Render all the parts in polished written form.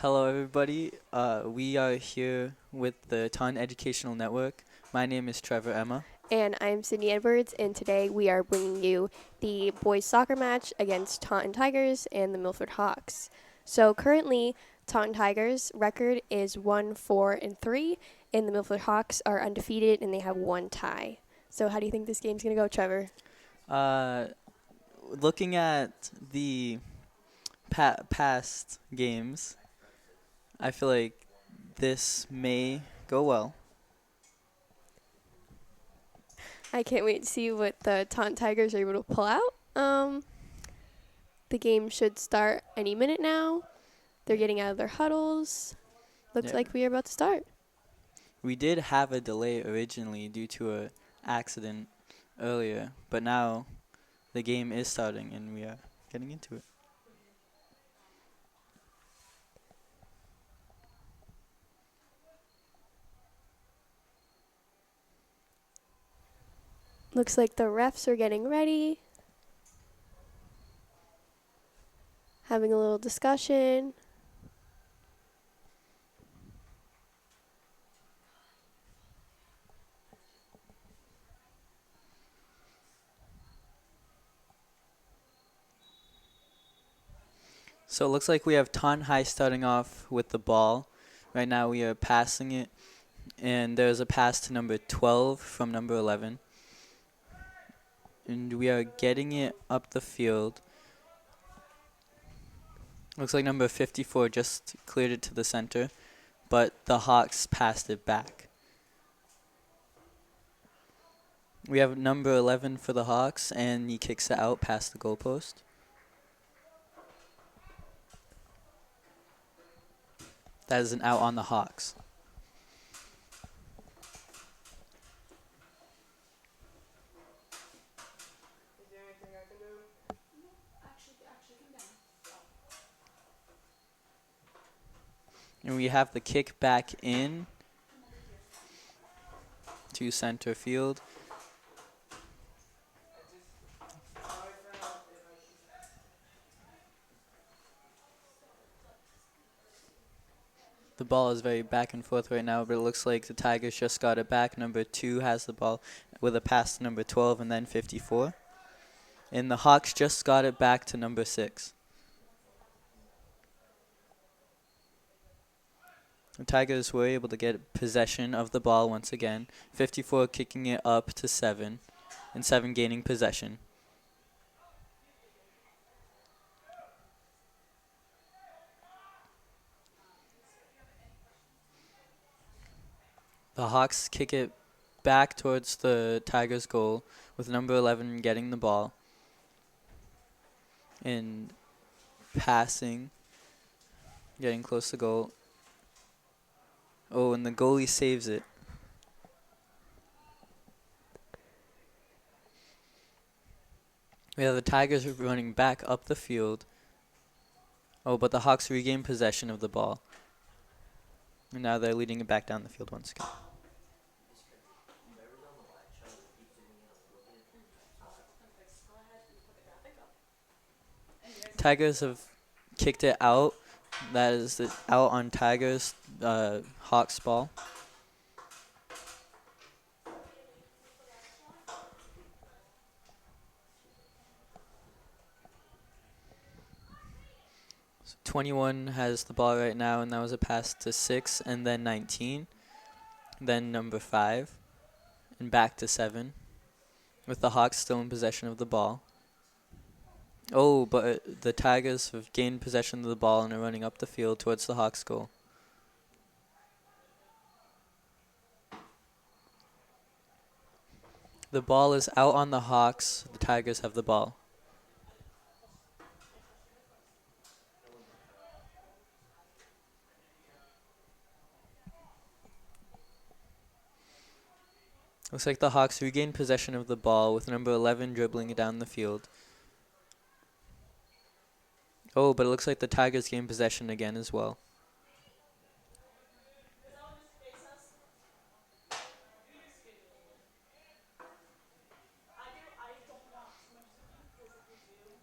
Hello, everybody. We are here with the Taunton Educational Network. My name is Trevor Emma. And I'm Sydney Edwards, and today we are bringing you the boys soccer match against Taunton Tigers and the Milford Hawks. So currently, Taunton Tigers' record is 1-4-3, and the Milford Hawks are undefeated and they have one tie. So how do you think this game's gonna go, Trevor? Uh, Looking at the past games, I feel like this may go well. I can't wait to see what the Taunton Tigers are able to pull out. The game should start any minute now. They're getting out of their huddles. Looks Yeah. like we are about to start. We did have a delay originally due to a accident earlier, but now the game is starting and we are getting into it. Looks like the refs are getting ready, having a little discussion. So it looks like we have Taunton High starting off with the ball. Right now we are passing it, and there's a pass to number 12 from number 11. And we are getting it up the field. Looks like number 54 just cleared it to the center, but the Hawks passed it back. We have number 11 for the Hawks, and he kicks it out past the goalpost. That is an out on the Hawks. And we have the kick back in to center field. The ball is very back and forth right now, but it looks like the Tigers just got it back. Number 2 has the ball with a pass to number 12 and then 54. And the Hawks just got it back to number 6. The Tigers were able to get possession of the ball once again. 54 kicking it up to 7, and 7 gaining possession. The Hawks kick it back towards the Tigers' goal with number 11 getting the ball and passing, getting close to goal. Oh, and the goalie saves it. We have the Tigers running back up the field. Oh, but the Hawks regain possession of the ball. And now they're leading it back down the field once again. Tigers have kicked it out. That is out on Tigers, Hawks ball. So 21 has the ball right now, and that was a pass to 6, and then 19. Then number 5, and back to 7, with the Hawks still in possession of the ball. Oh, but the Tigers have gained possession of the ball and are running up the field towards the Hawks goal. The ball is out on the Hawks. The Tigers have the ball. Looks like the Hawks regain possession of the ball with number 11 dribbling it down the field. Oh, but it looks like the Tigers gain possession again as well.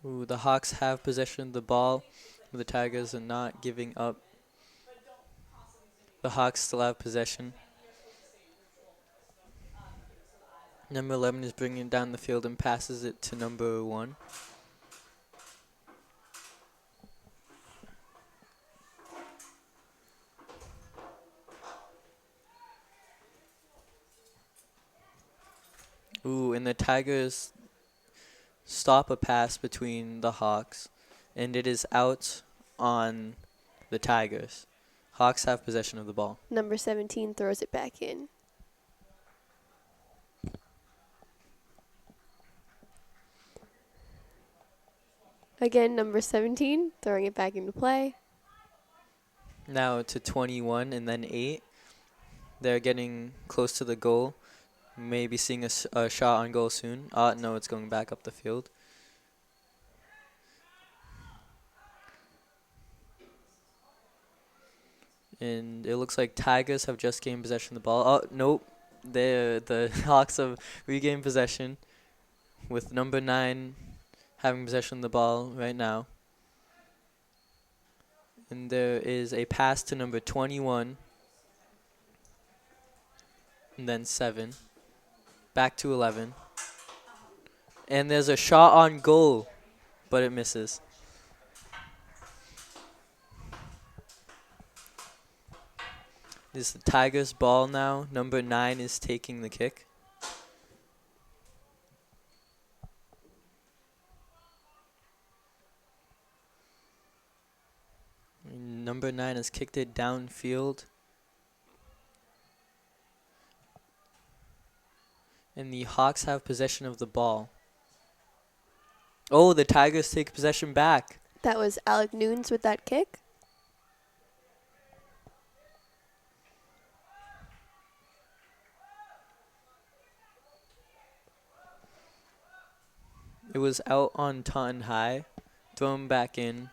Ooh, the Hawks have possession of the ball, but the Tigers are not giving up The Hawks still have possession. Number 11 is bringing it down the field and passes it to number 1. Ooh, and the Tigers stop a pass between the Hawks, and it is out on the Tigers. Hawks have possession of the ball. Number 17 throws it back in. Again, number 17 throwing it back into play. Now to 21 and then 8. They're getting close to the goal. Maybe seeing a shot on goal soon. No, it's going back up the field. And it looks like Tigers have just gained possession of the ball. Oh, nope. The Hawks have regained possession with number 9 having possession of the ball right now. And there is a pass to number 21. And then 7. Back to 11. And there's a shot on goal, but it misses. This is the Tigers' ball now. Number 9 is taking the kick. Number 9 has kicked it downfield. And the Hawks have possession of the ball. Oh, the Tigers take possession back. That was Alec Nunes with that kick. It was out on Taunton High, thrown back in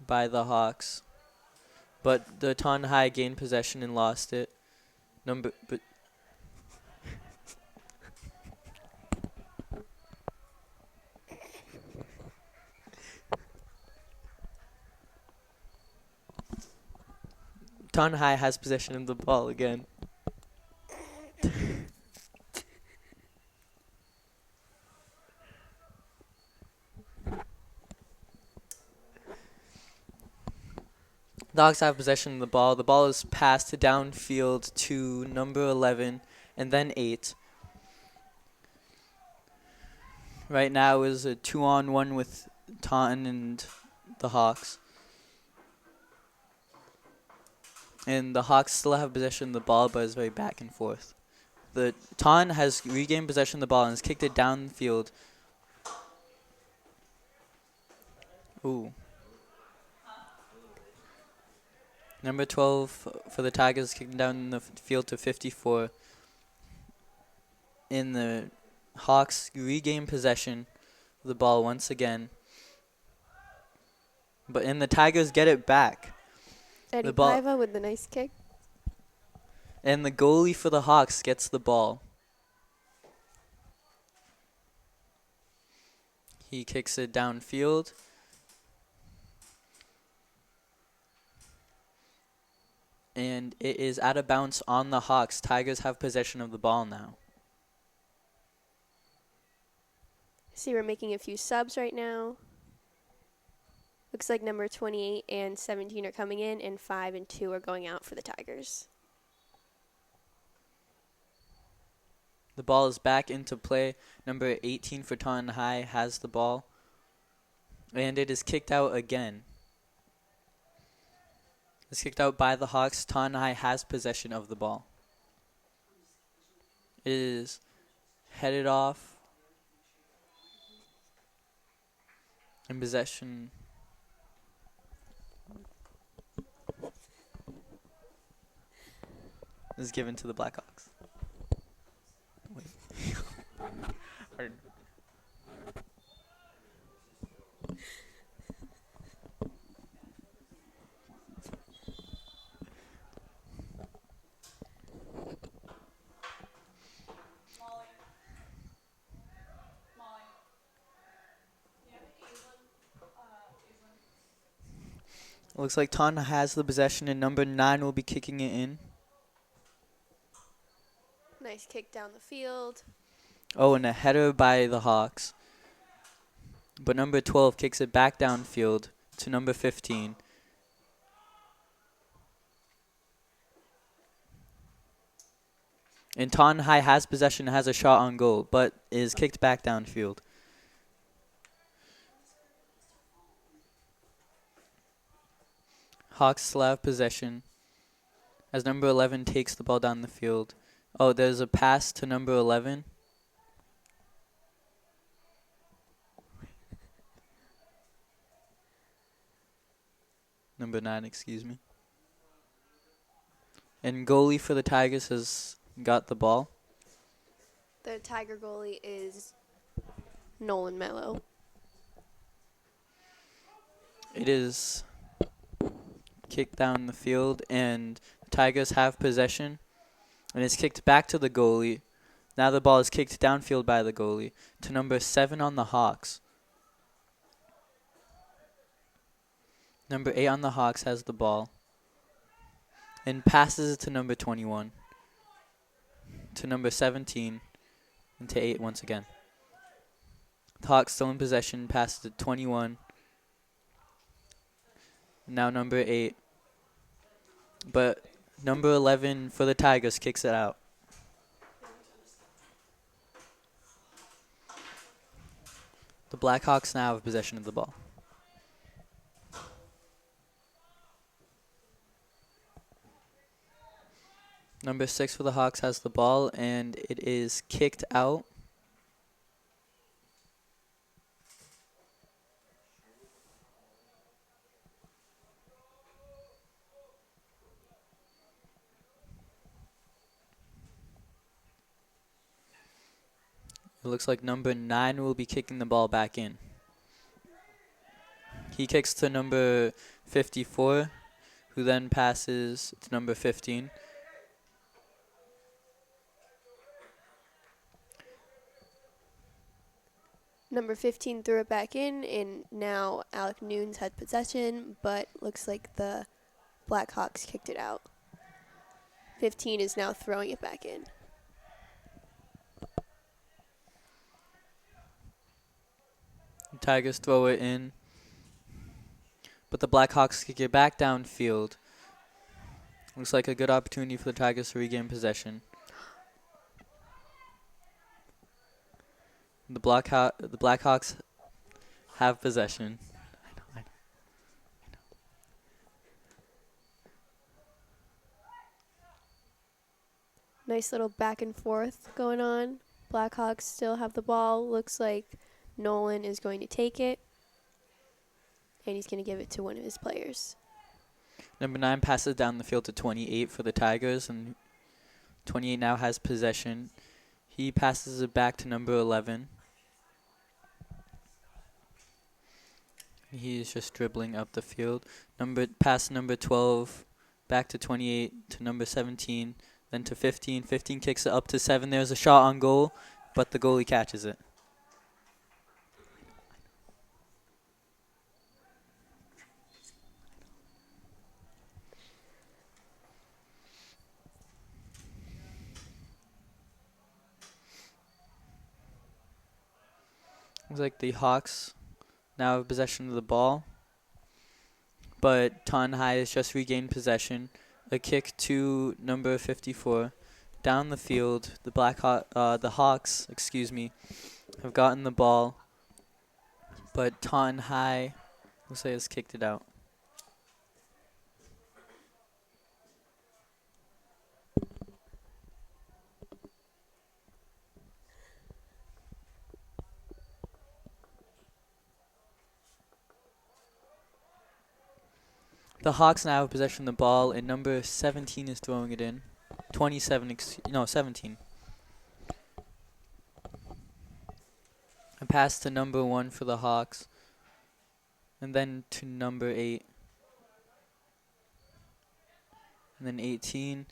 by the Hawks. But the Taunton High gained possession and lost it. Taunton High has possession of the ball again. The Hawks have possession of the ball. The ball is passed downfield to number 11 and then 8. Right now is a 2-on-1 with Taunton and the Hawks. And the Hawks still have possession of the ball, but it's very back and forth. The Taunton has regained possession of the ball and has kicked it downfield. Ooh. Number 12 for the Tigers kicking down the field to 54. In the Hawks regain possession of the ball once again. But in the Tigers get it back. Eddie The ball- Paiva with the nice kick. And the goalie for the Hawks gets the ball. He kicks it downfield. And it is out of bounds on the Hawks. Tigers have possession of the ball now. See, we're making a few subs right now. Looks like number 28 and 17 are coming in, and 5 and 2 are going out for the Tigers. The ball is back into play. Number 18 for Taunton High has the ball. And it is kicked out again. It's kicked out by the Hawks. Taunton High has possession of the ball. It is headed off. In possession. Is given to the Blackhawks. Wait. Looks like Taunton has the possession, and number 9 will be kicking it in. Nice kick down the field. Oh, and a header by the Hawks. But number 12 kicks it back downfield to number 15. And Taunton High has possession, has a shot on goal, but is kicked back downfield. Hawks still have possession as number 11 takes the ball down the field. Oh, there's a pass to number 11. Number 9, excuse me. And goalie for the Tigers has got the ball. The Tiger goalie is Nolan Mello. It is kicked down the field, and the Tigers have possession. And it's kicked back to the goalie. Now the ball is kicked downfield by the goalie to number 7 on the Hawks. Number 8 on the Hawks has the ball and passes it to number 21, to number 17, and to 8 once again. The Hawks still in possession, passes to 21. Now number 8. But number 11 for the Tigers kicks it out. The Blackhawks now have possession of the ball. Number 6 for the Hawks has the ball, and it is kicked out. It looks like number 9 will be kicking the ball back in. He kicks to number 54, who then passes to number 15. Number 15 threw it back in, and now Alec Nunes had possession, but looks like the Blackhawks kicked it out. 15 is now throwing it back in. The Tigers throw it in, but the Blackhawks kick it back downfield. Looks like a good opportunity for the Tigers to regain possession. The Blackhawks have possession. I know. Nice little back and forth going on. Blackhawks still have the ball. Looks like Nolan is going to take it, and he's going to give it to one of his players. Number 9 passes down the field to 28 for the Tigers, and 28 now has possession. He passes it back to number 11. He is just dribbling up the field. Pass number 12 back to 28 to number 17, then to 15. 15 kicks it up to 7. There's a shot on goal, but the goalie catches it. Looks like the Hawks now have possession of the ball, but Taunton High has just regained possession. A kick to number 54 down the field. The Hawks, have gotten the ball, but Taunton High looks like has kicked it out. The Hawks now have possession of the ball, and number 17 is throwing it in. 17. A pass to number 1 for the Hawks, and then to number 8. And then 18.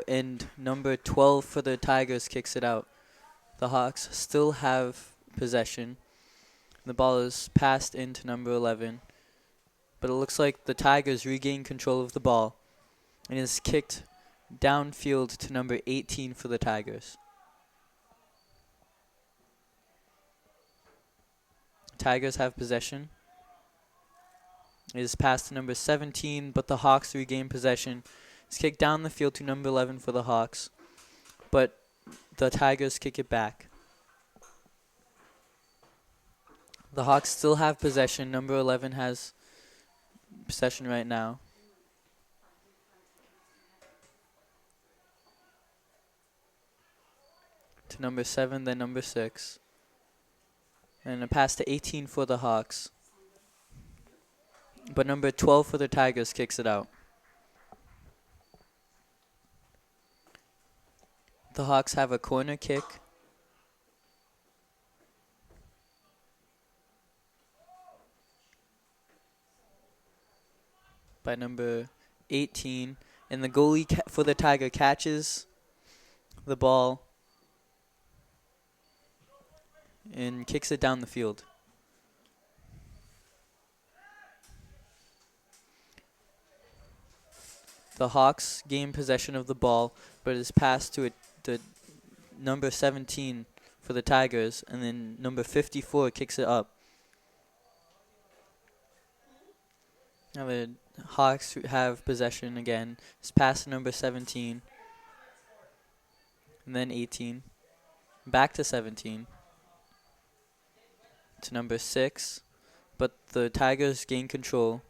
And number 12 for the Tigers kicks it out. The Hawks still have possession. The ball is passed into number 11. but it looks like the Tigers regain control of the ball and is kicked downfield to number 18 for the Tigers. Tigers have possession. It is passed to number 17, but the Hawks regain possession. It's kicked down the field to number 11 for the Hawks, but the Tigers kick it back. The Hawks still have possession. Number 11 has possession right now. To number 7, then number 6. And a pass to 18 for the Hawks. But number 12 for the Tigers kicks it out. The Hawks have a corner kick. By number 18. And the goalie for the Tiger catches the ball and kicks it down the field. The Hawks gain possession of the ball, but it is passed to the number 17 for the Tigers, and then number 54 kicks it up. Now the Hawks have possession again. It's passed to number 17, and then 18, back to 17, to number 6, but the Tigers gain control.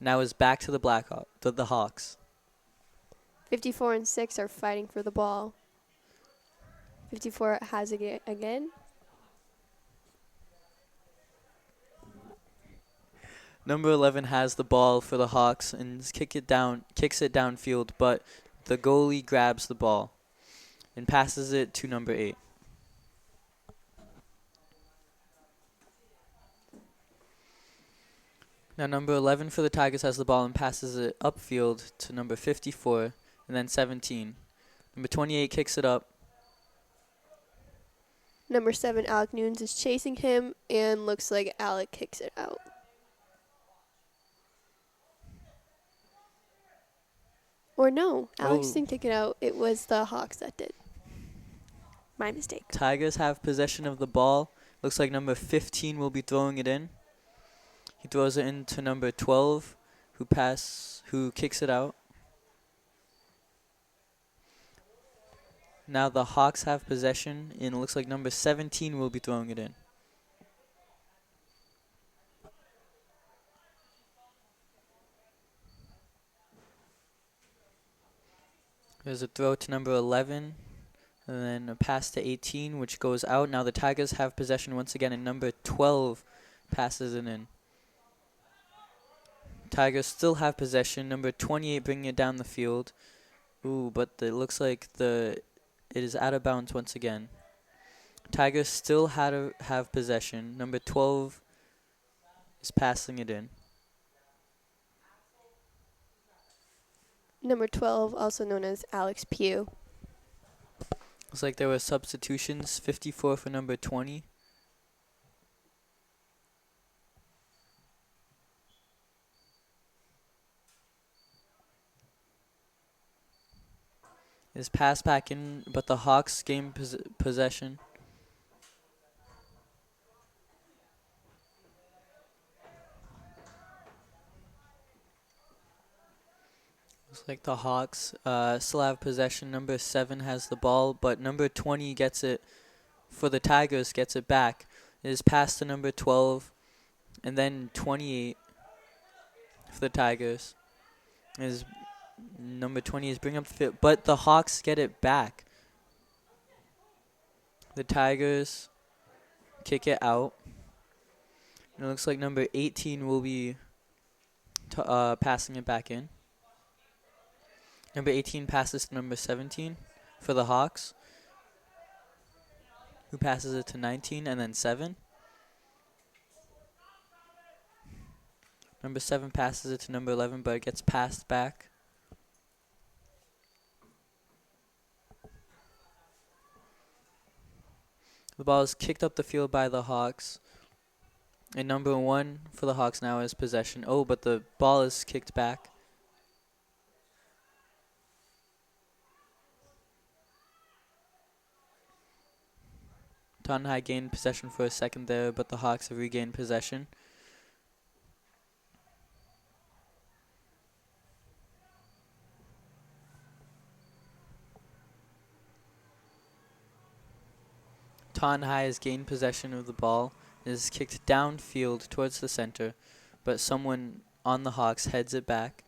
Now is back to the Hawks. 54 and 6 are fighting for the ball. 54 has it again. Number 11 has the ball for the Hawks and kicks it downfield, but the goalie grabs the ball and passes it to number 8. Now number 11 for the Tigers has the ball and passes it upfield to number 54 and then 17. Number 28 kicks it up. Number 7, Alec Nunes, is chasing him, and looks like Alec kicks it out. Or no, Alex didn't kick it out. It was the Hawks that did. My mistake. Tigers have possession of the ball. Looks like number 15 will be throwing it in. He throws it into number 12, who kicks it out. Now the Hawks have possession, and it looks like number 17 will be throwing it in. There's a throw to number 11, and then a pass to 18, which goes out. Now the Tigers have possession once again, and number 12 passes it in. Tigers still have possession. Number 28 bringing it down the field. Ooh, but it looks like it is out of bounds once again. Tigers still have possession. Number 12 is passing it in. Number 12, also known as Alex Pugh. Looks like there were substitutions. 54 for number 20. Is passed back in, but the Hawks gain possession. Looks like the Hawks still have possession. Number 7 has the ball, but number 20 gets it for the Tigers, gets it back. It is passed to number 12, and then 28 for the Tigers. Number 20 is bringing up the field, but the Hawks get it back. The Tigers kick it out. And it looks like number 18 will be passing it back in. Number 18 passes to number 17 for the Hawks, who passes it to 19 and then 7. Number 7 passes it to number 11, but it gets passed back. The ball is kicked up the field by the Hawks. And number 1 for the Hawks now is possession. Oh, but the ball is kicked back. Taunton High gained possession for a second there, but the Hawks have regained possession. Taunton High has gained possession of the ball. It is kicked downfield towards the center, but someone on the Hawks heads it back.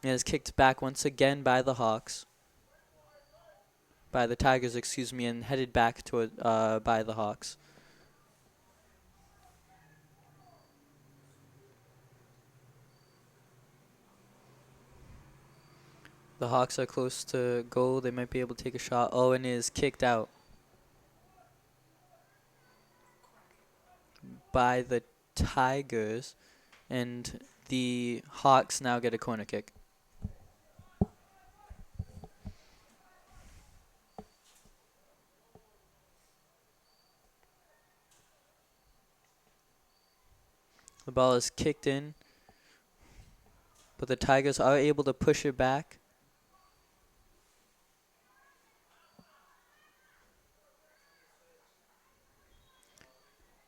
It is kicked back once again by the Hawks. By the Tigers, excuse me, and headed back toward by the Hawks. The Hawks are close to goal. They might be able to take a shot. Oh, and it is kicked out by the Tigers, and the Hawks now get a corner kick. The ball is kicked in, but the Tigers are able to push it back.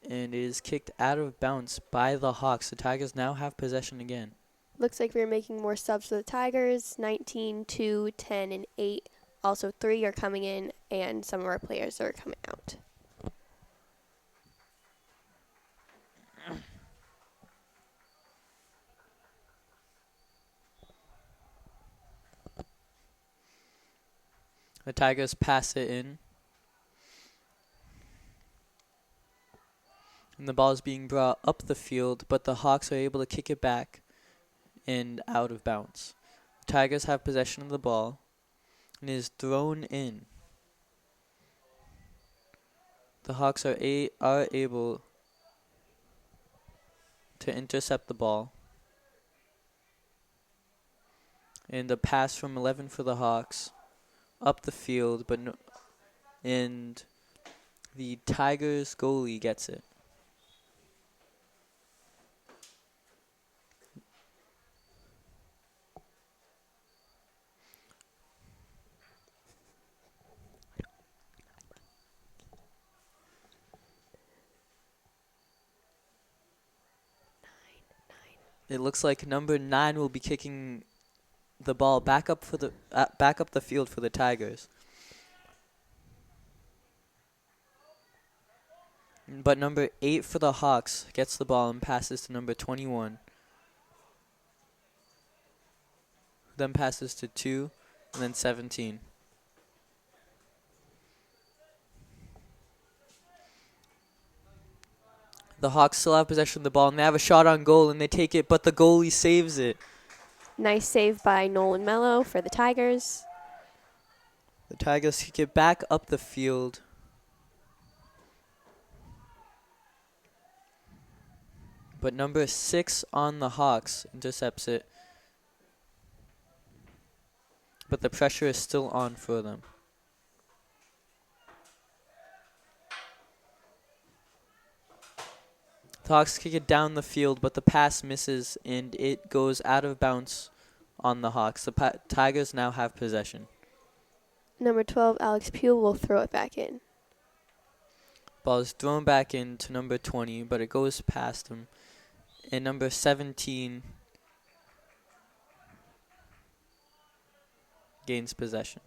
And it is kicked out of bounds by the Hawks. The Tigers now have possession again. Looks like we're making more subs for the Tigers. 19, 2, 10, and 8. Also 3 are coming in, and some of our players are coming out. The Tigers pass it in. And the ball is being brought up the field, but the Hawks are able to kick it back and out of bounds. The Tigers have possession of the ball, and it is thrown in. The Hawks are able to intercept the ball. And a pass from 11 for the Hawks up the field, but no, and the Tigers goalie gets it. It looks like number 9 will be kicking the ball back up the field for the Tigers. But number 8 for the Hawks gets the ball and passes to number 21. Then passes to 2 and then 17. The Hawks still have possession of the ball and they have a shot on goal and they take it, but the goalie saves it. Nice save by Nolan Mello for the Tigers. The Tigers kick it back up the field. But number 6 on the Hawks intercepts it. But the pressure is still on for them. The Hawks kick it down the field, but the pass misses and it goes out of bounds on the Hawks. The Tigers now have possession. Number 12, Alex Pugh, will throw it back in. Ball is thrown back into number 20, but it goes past him. And number 17 gains possession.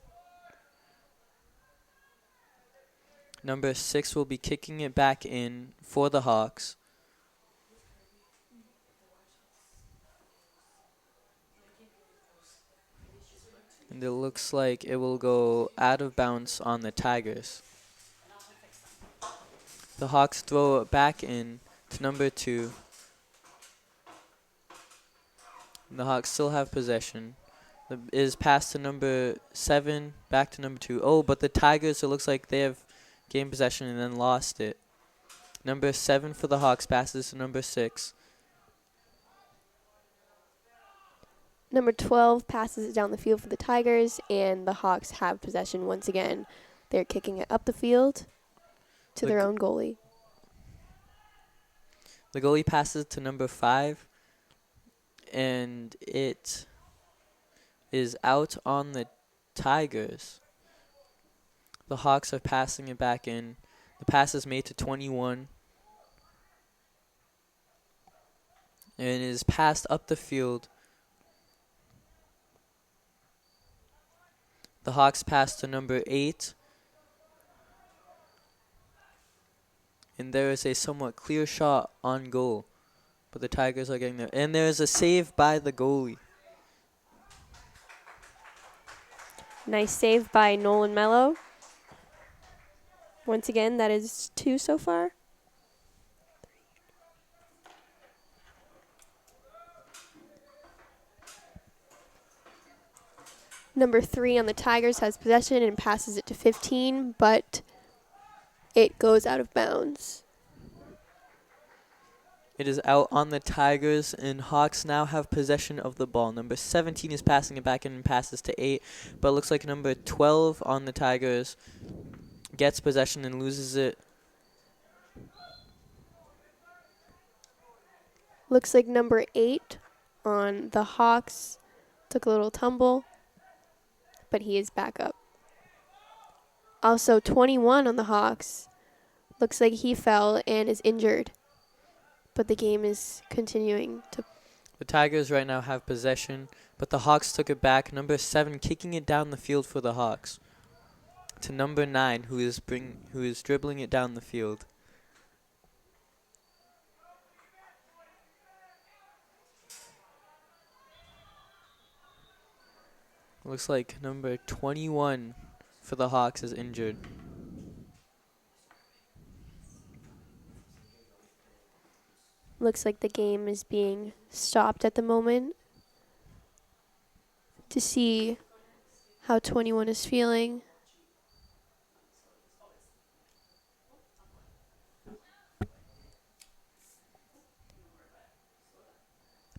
Number 6 will be kicking it back in for the Hawks. And it looks like it will go out of bounds on the Tigers. The Hawks throw it back in to number 2. And the Hawks still have possession. It is passed to number 7, back to number 2. Oh, but the Tigers, it looks like they have gained possession and then lost it. Number 7 for the Hawks passes to number 6. Number 12 passes it down the field for the Tigers, and the Hawks have possession once again. They're kicking it up the field to their own goalie. The goalie passes to number 5, and it is out on the Tigers. The Hawks are passing it back in. The pass is made to 21, and it is passed up the field. The Hawks pass to number 8, and there is a somewhat clear shot on goal, but the Tigers are getting there. And there is a save by the goalie. Nice save by Nolan Mello. Once again, that is 2 so far. Number 3 on the Tigers has possession and passes it to 15, but it goes out of bounds. It is out on the Tigers, and Hawks now have possession of the ball. Number 17 is passing it back in and passes to 8, but it looks like number 12 on the Tigers gets possession and loses it. Looks like number 8 on the Hawks took a little tumble, but he is back up. Also, 21 on the Hawks. Looks like he fell and is injured, but the game is continuing to. The Tigers right now have possession, but the Hawks took it back. Number 7 kicking it down the field for the Hawks to number 9, who is dribbling it down the field. Looks like number 21 for the Hawks is injured. Looks like the game is being stopped at the moment to see how 21 is feeling.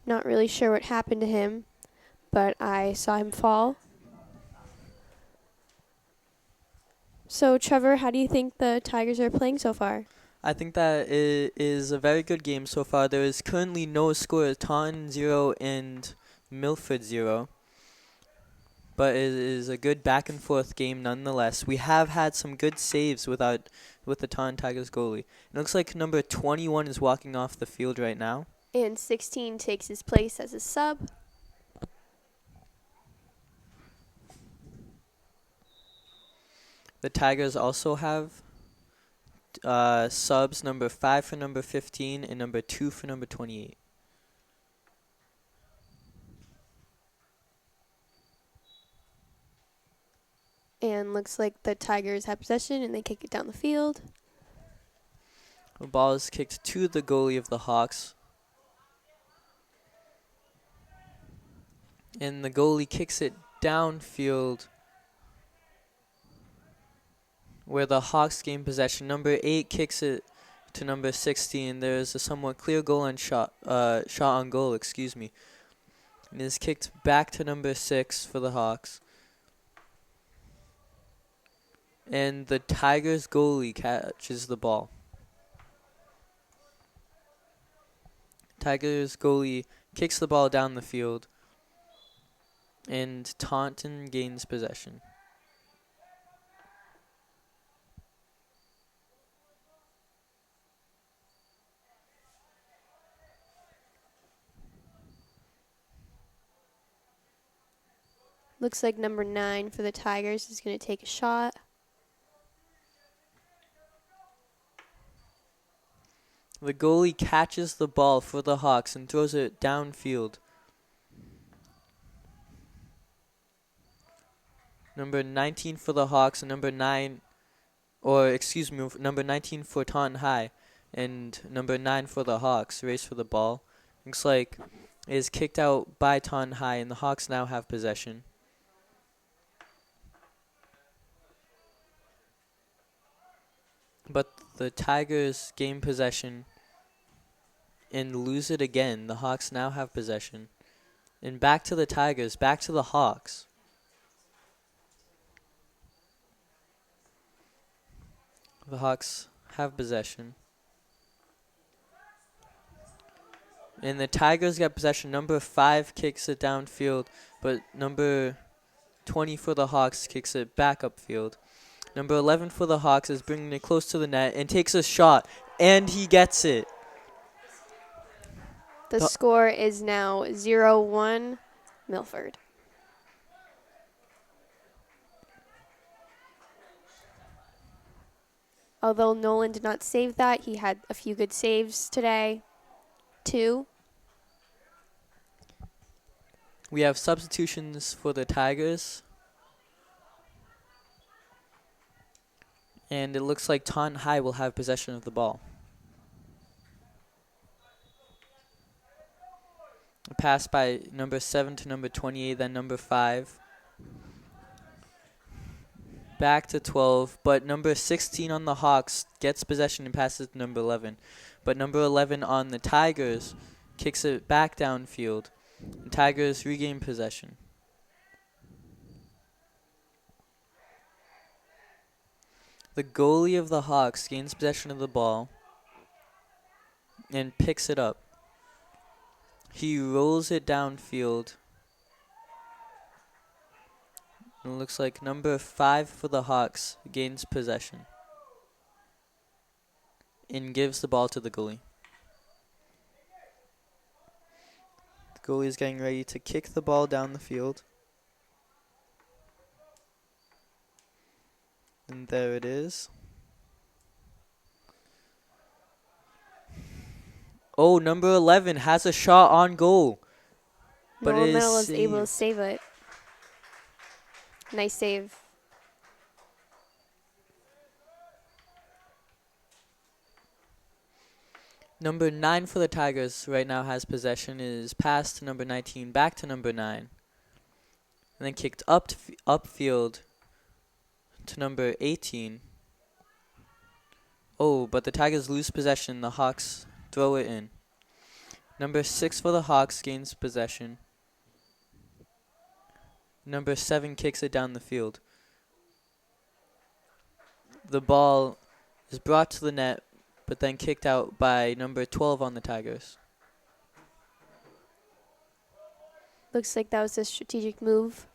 Not really sure what happened to him, but I saw him fall. So, Trevor, how do you think the Tigers are playing so far? I think that it is a very good game so far. There is currently no score, Taunton 0 and Milford 0. But it is a good back and forth game nonetheless. We have had some good saves with the Taunton Tigers goalie. It looks like number 21 is walking off the field right now. And 16 takes his place as a sub. The Tigers also have subs, number 5 for number 15 and number 2 for number 28. And looks like the Tigers have possession and they kick it down the field. The ball is kicked to the goalie of the Hawks. And the goalie kicks it downfield where the Hawks gain possession. Number 8 kicks it to number 16. There is a somewhat clear goal on shot on goal, excuse me. And it is kicked back to number 6 for the Hawks. And the Tigers goalie catches the ball. Tigers goalie kicks the ball down the field, and Taunton gains possession. Looks like number 9 for the Tigers is going to take a shot. The goalie catches the ball for the Hawks and throws it downfield. Number 19 for the Hawks and number 19 for Taunton High and number 9 for the Hawks race for the ball. Looks like it is kicked out by Taunton High, and the Hawks now have possession. But the Tigers gain possession and lose it again. The Hawks now have possession. And back to the Tigers, back to the Hawks. The Hawks have possession. And the Tigers got possession. Number 5 kicks it downfield, but number 20 for the Hawks kicks it back upfield. Number 11 for the Hawks is bringing it close to the net and takes a shot, and he gets it. The score is now 0-1 Milford. Although Nolan did not save that, he had a few good saves today. 2. We have substitutions for the Tigers. And it looks like Taunton High will have possession of the ball. A pass by number 7 to number 28, then number 5. Back to 12, but number 16 on the Hawks gets possession and passes to number 11. But number 11 on the Tigers kicks it back downfield. The Tigers regain possession. The goalie of the Hawks gains possession of the ball and picks it up. He rolls it downfield. It looks like number 5 for the Hawks gains possession and gives the ball to the goalie. The goalie is getting ready to kick the ball down the field. And there it is. Oh, number 11 has a shot on goal. But Nolan it Mel is was able to saved. save it. Nice save. Number 9 for the Tigers right now has possession. It is passed to number 19, back to number 9. And then kicked upfield to number 18. Oh, but the Tigers lose possession. The Hawks throw it in. Number 6 for the Hawks gains possession. Number 7 kicks it down the field. The ball is brought to the net, but then kicked out by number 12 on the Tigers. Looks like that was a strategic move,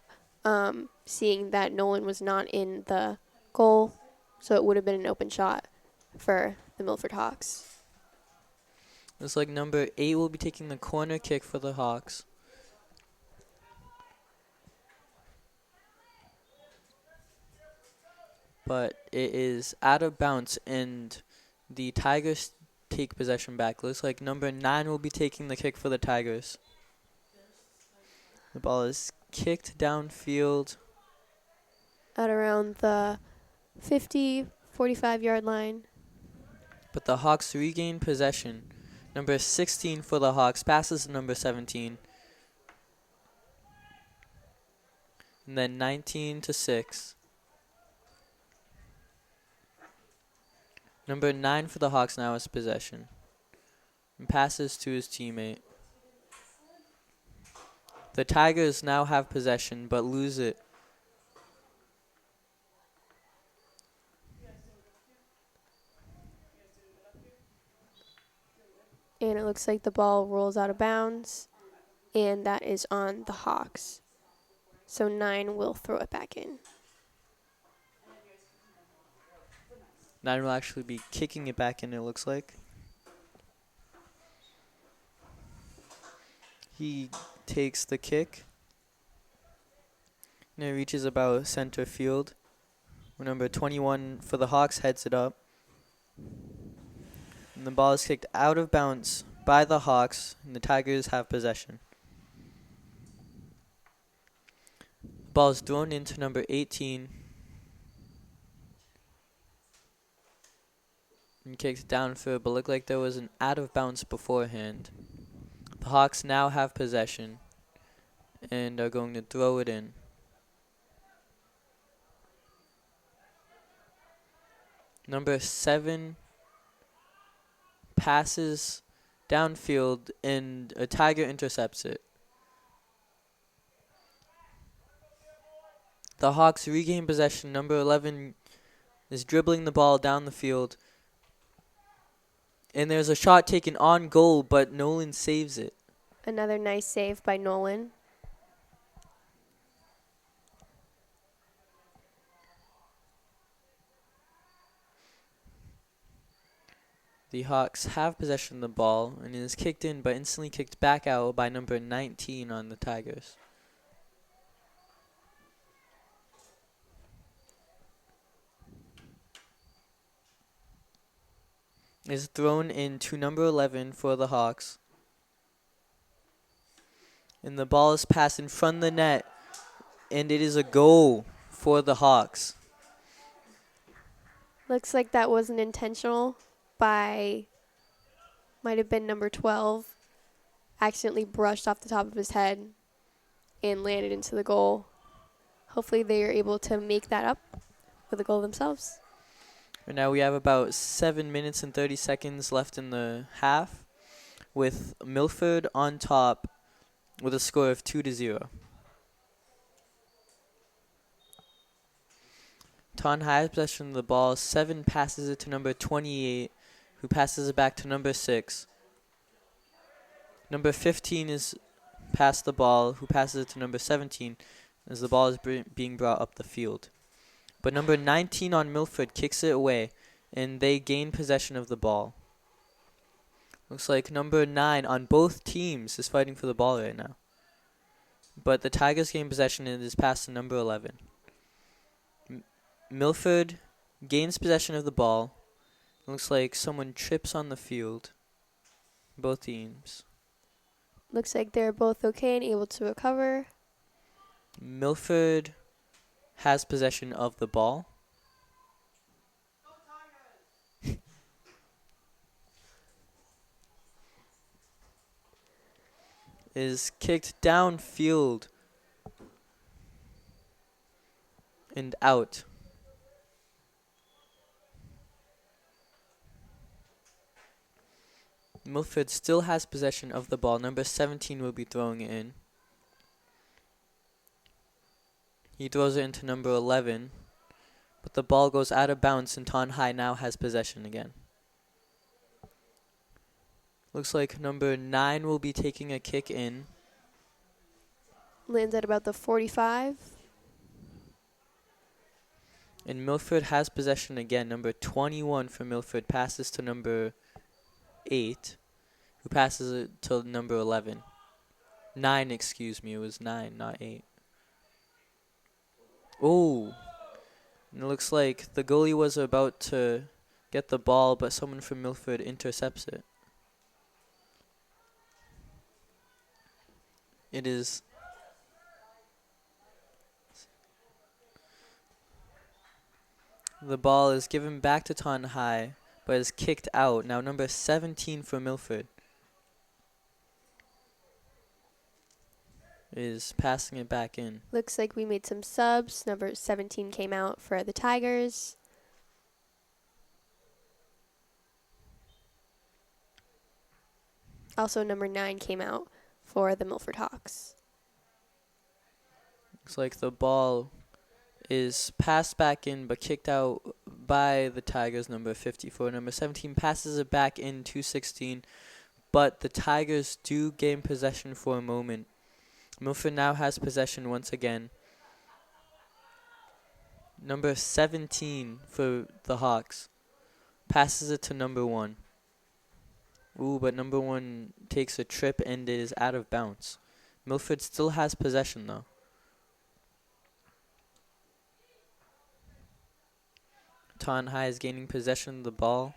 seeing that Nolan was not in the goal, so it would have been an open shot for the Milford Hawks. Looks like number 8 will be taking the corner kick for the Hawks. But it is out of bounds, and the Tigers take possession back. Looks like number 9 will be taking the kick for the Tigers. The ball is kicked downfield. At around the 50, 45-yard line. But the Hawks regain possession. Number 16 for the Hawks passes to number 17. And then 19-6. Number 9 for the Hawks now has possession. And passes to his teammate. The Tigers now have possession but lose it. And it looks like the ball rolls out of bounds, and that is on the Hawks. So 9 will throw it back in. 9 will actually be kicking it back in, it looks like. He takes the kick. And it reaches about center field. Number 21 for the Hawks heads it up. And the ball is kicked out of bounds by the Hawks, and the Tigers have possession. The ball is thrown into number 18. And kicked downfield, but looked like there was an out of bounds beforehand. The Hawks now have possession and are going to throw it in. Number 7 passes downfield and a Tiger intercepts it. The Hawks regain possession. Number 11 is dribbling the ball down the field. And there's a shot taken on goal, but Nolan saves it. Another nice save by Nolan. The Hawks have possession of the ball, and it is kicked in but instantly kicked back out by number 19 on the Tigers. It is thrown in to number 11 for the Hawks. And the ball is passed in front of the net, and it is a goal for the Hawks. Looks like that wasn't intentional by, might have been number 12. Accidentally brushed off the top of his head and landed into the goal. Hopefully they are able to make that up with a goal themselves. Right now we have about 7 minutes and 30 seconds left in the half, with Milford on top with a score of 2-0. Taunton High has possession of the ball. 7 passes it to number 28, who passes it back to number 6. Number 15 is past the ball, who passes it to number 17 as the ball is being brought up the field. But number 19 on Milford kicks it away, and they gain possession of the ball. Looks like number 9 on both teams is fighting for the ball right now. But the Tigers gain possession, and it is passed to number 11. Milford gains possession of the ball. Looks like someone trips on the field. Both teams. Looks like they're both okay and able to recover. Milford has possession of the ball. Is kicked downfield and out. Milford still has possession of the ball. Number 17 will be throwing it in. He throws it into number 11, but the ball goes out of bounds, and Taunton High now has possession again. Looks like number 9 will be taking a kick in. Lands at about the 45. And Milford has possession again. Number 21 for Milford passes to number 8, who passes it to number 11. 9, excuse me. It was 9, not 8. Oh. And it looks like the goalie was about to get the ball, but someone from Milford intercepts it. It is the ball is given back to Taunton High, but is kicked out. Now number 17 for Milford is passing it back in. Looks like we made some subs. Number 17 came out for the Tigers. Also, number 9 came out for the Milford Hawks. Looks like the ball is passed back in but kicked out by the Tigers, number 54. Number 17 passes it back in to 16, but the Tigers do gain possession for a moment. Milford now has possession once again. Number 17 for the Hawks passes it to number 1. Ooh, but number 1 takes a trip and is out of bounds. Milford still has possession though. Taunton High is gaining possession of the ball.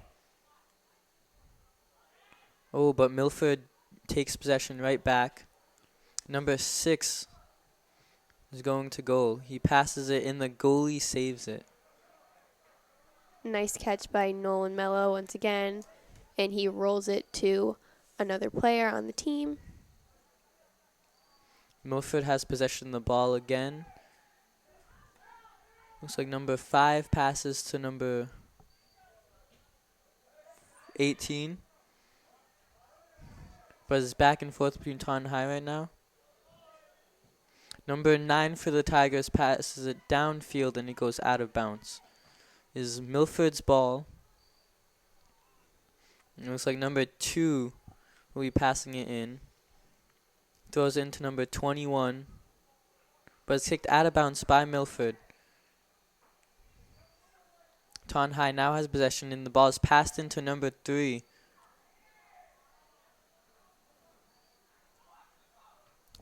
Oh, but Milford takes possession right back. Number 6 is going to goal. He passes it and the goalie saves it. Nice catch by Nolan Mello once again, and he rolls it to another player on the team. Milford has possession of the ball again. Looks like number 5 passes to number 18. But it's back and forth between Taunton High right now. Number 9 for the Tigers passes it downfield and it goes out of bounds. Is Milford's ball. It looks like number 2 will be passing it in. Throws it into number 21, but it's kicked out of bounds by Milford. Taunton High now has possession, and the ball is passed into number 3.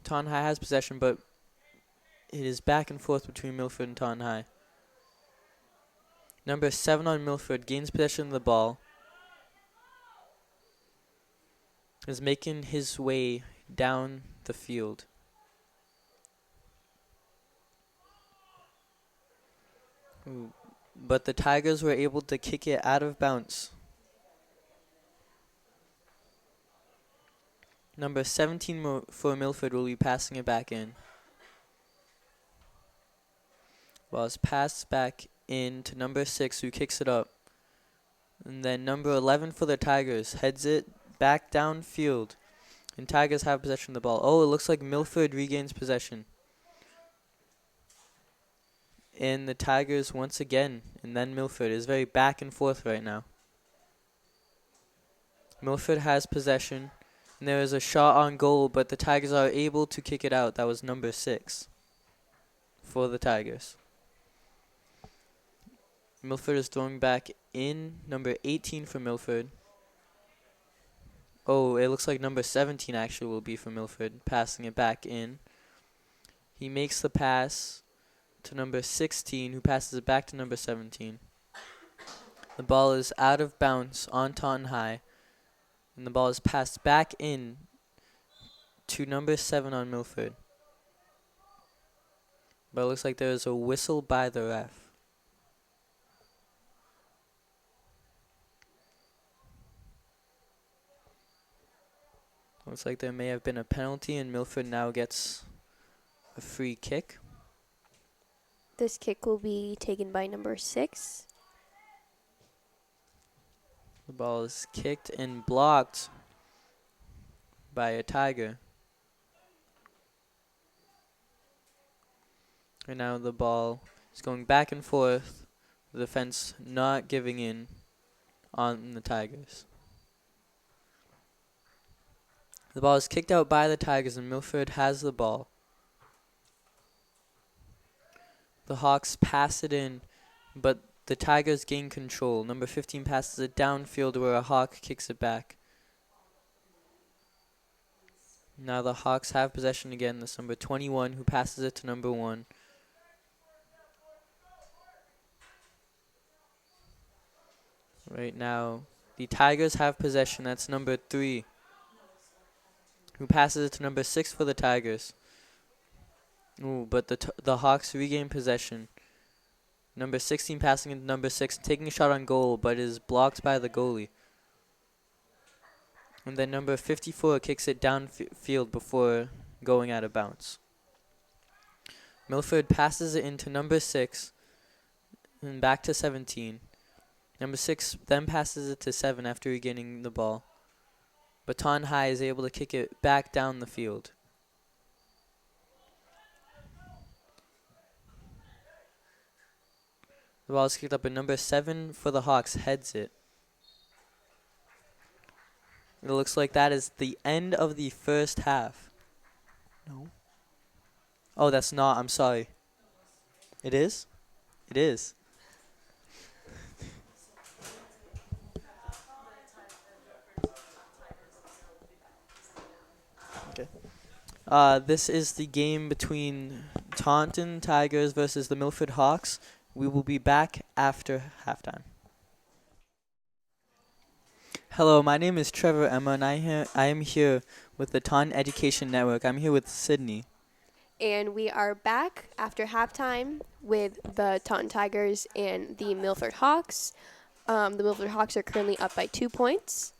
Taunton High has possession, but it is back and forth between Milford and Taunton High. Number 7 on Milford gains possession of the ball. Is making his way down the field. Ooh. But the Tigers were able to kick it out of bounds. Number 17 for Milford will be passing it back in. Well, it's passed back in to number 6, who kicks it up. And then number 11 for the Tigers heads it back downfield. And Tigers have possession of the ball. Oh, it looks like Milford regains possession. And the Tigers once again, and then Milford, is very back and forth right now. Milford has possession, and there is a shot on goal, but the Tigers are able to kick it out. That was number 6 for the Tigers. Milford is throwing back in, number 18 for Milford. Oh, it looks like number 17 actually will be for Milford, passing it back in. He makes the pass to number 16, who passes it back to number 17. The ball is out of bounds on Taunton High, and the ball is passed back in to number 7 on Milford. But it looks like there is a whistle by the ref. Looks like there may have been a penalty, and Milford now gets a free kick. This kick will be taken by number 6. The ball is kicked and blocked by a Tiger. And now the ball is going back and forth, the defense not giving in on the Tigers. The ball is kicked out by the Tigers, and Milford has the ball. The Hawks pass it in, but the Tigers gain control. Number 15 passes it downfield where a Hawk kicks it back. Now the Hawks have possession again. This number 21 who passes it to number 1. Right now, the Tigers have possession. That's number 3 who passes it to number 6 for the Tigers. Ooh, but the Hawks regain possession. Number 16 passing into number 6, taking a shot on goal, but is blocked by the goalie. And then number 54 kicks it downfield before going out of bounds. Milford passes it into number 6 and back to 17. Number 6 then passes it to 7 after regaining the ball. But Taunton High is able to kick it back down the field. The ball is kicked up, and number 7 for the Hawks heads it. It looks like that is the end of the first half. No. Oh, that's not. I'm sorry. It is? It is. Okay. This is the game between Taunton Tigers versus the Milford Hawks. We will be back after halftime. Hello, my name is Trevor Emma, and I am here with the Taunton Education Network. I'm here with Sydney. And we are back after halftime with the Taunton Tigers and the Milford Hawks. The Milford Hawks are currently up by 2 points,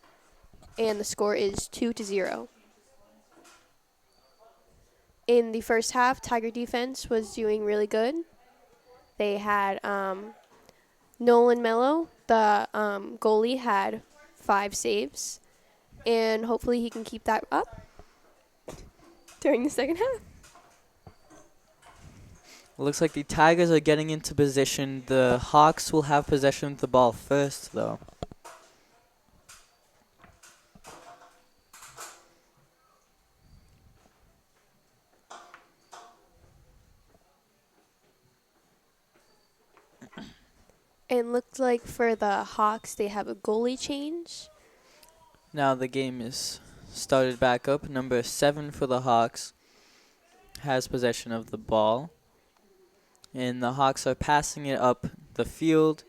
and the score is 2-0. In the first half, Tiger defense was doing really good. They had Nolan Mello, the goalie, had 5 saves, and hopefully he can keep that up during the second half. Looks like the Tigers are getting into position. The Hawks will have possession of the ball first, though. And looks like for the Hawks, they have a goalie change. Now the game is started back up. Number 7 for the Hawks has possession of the ball. And the Hawks are passing it up the field.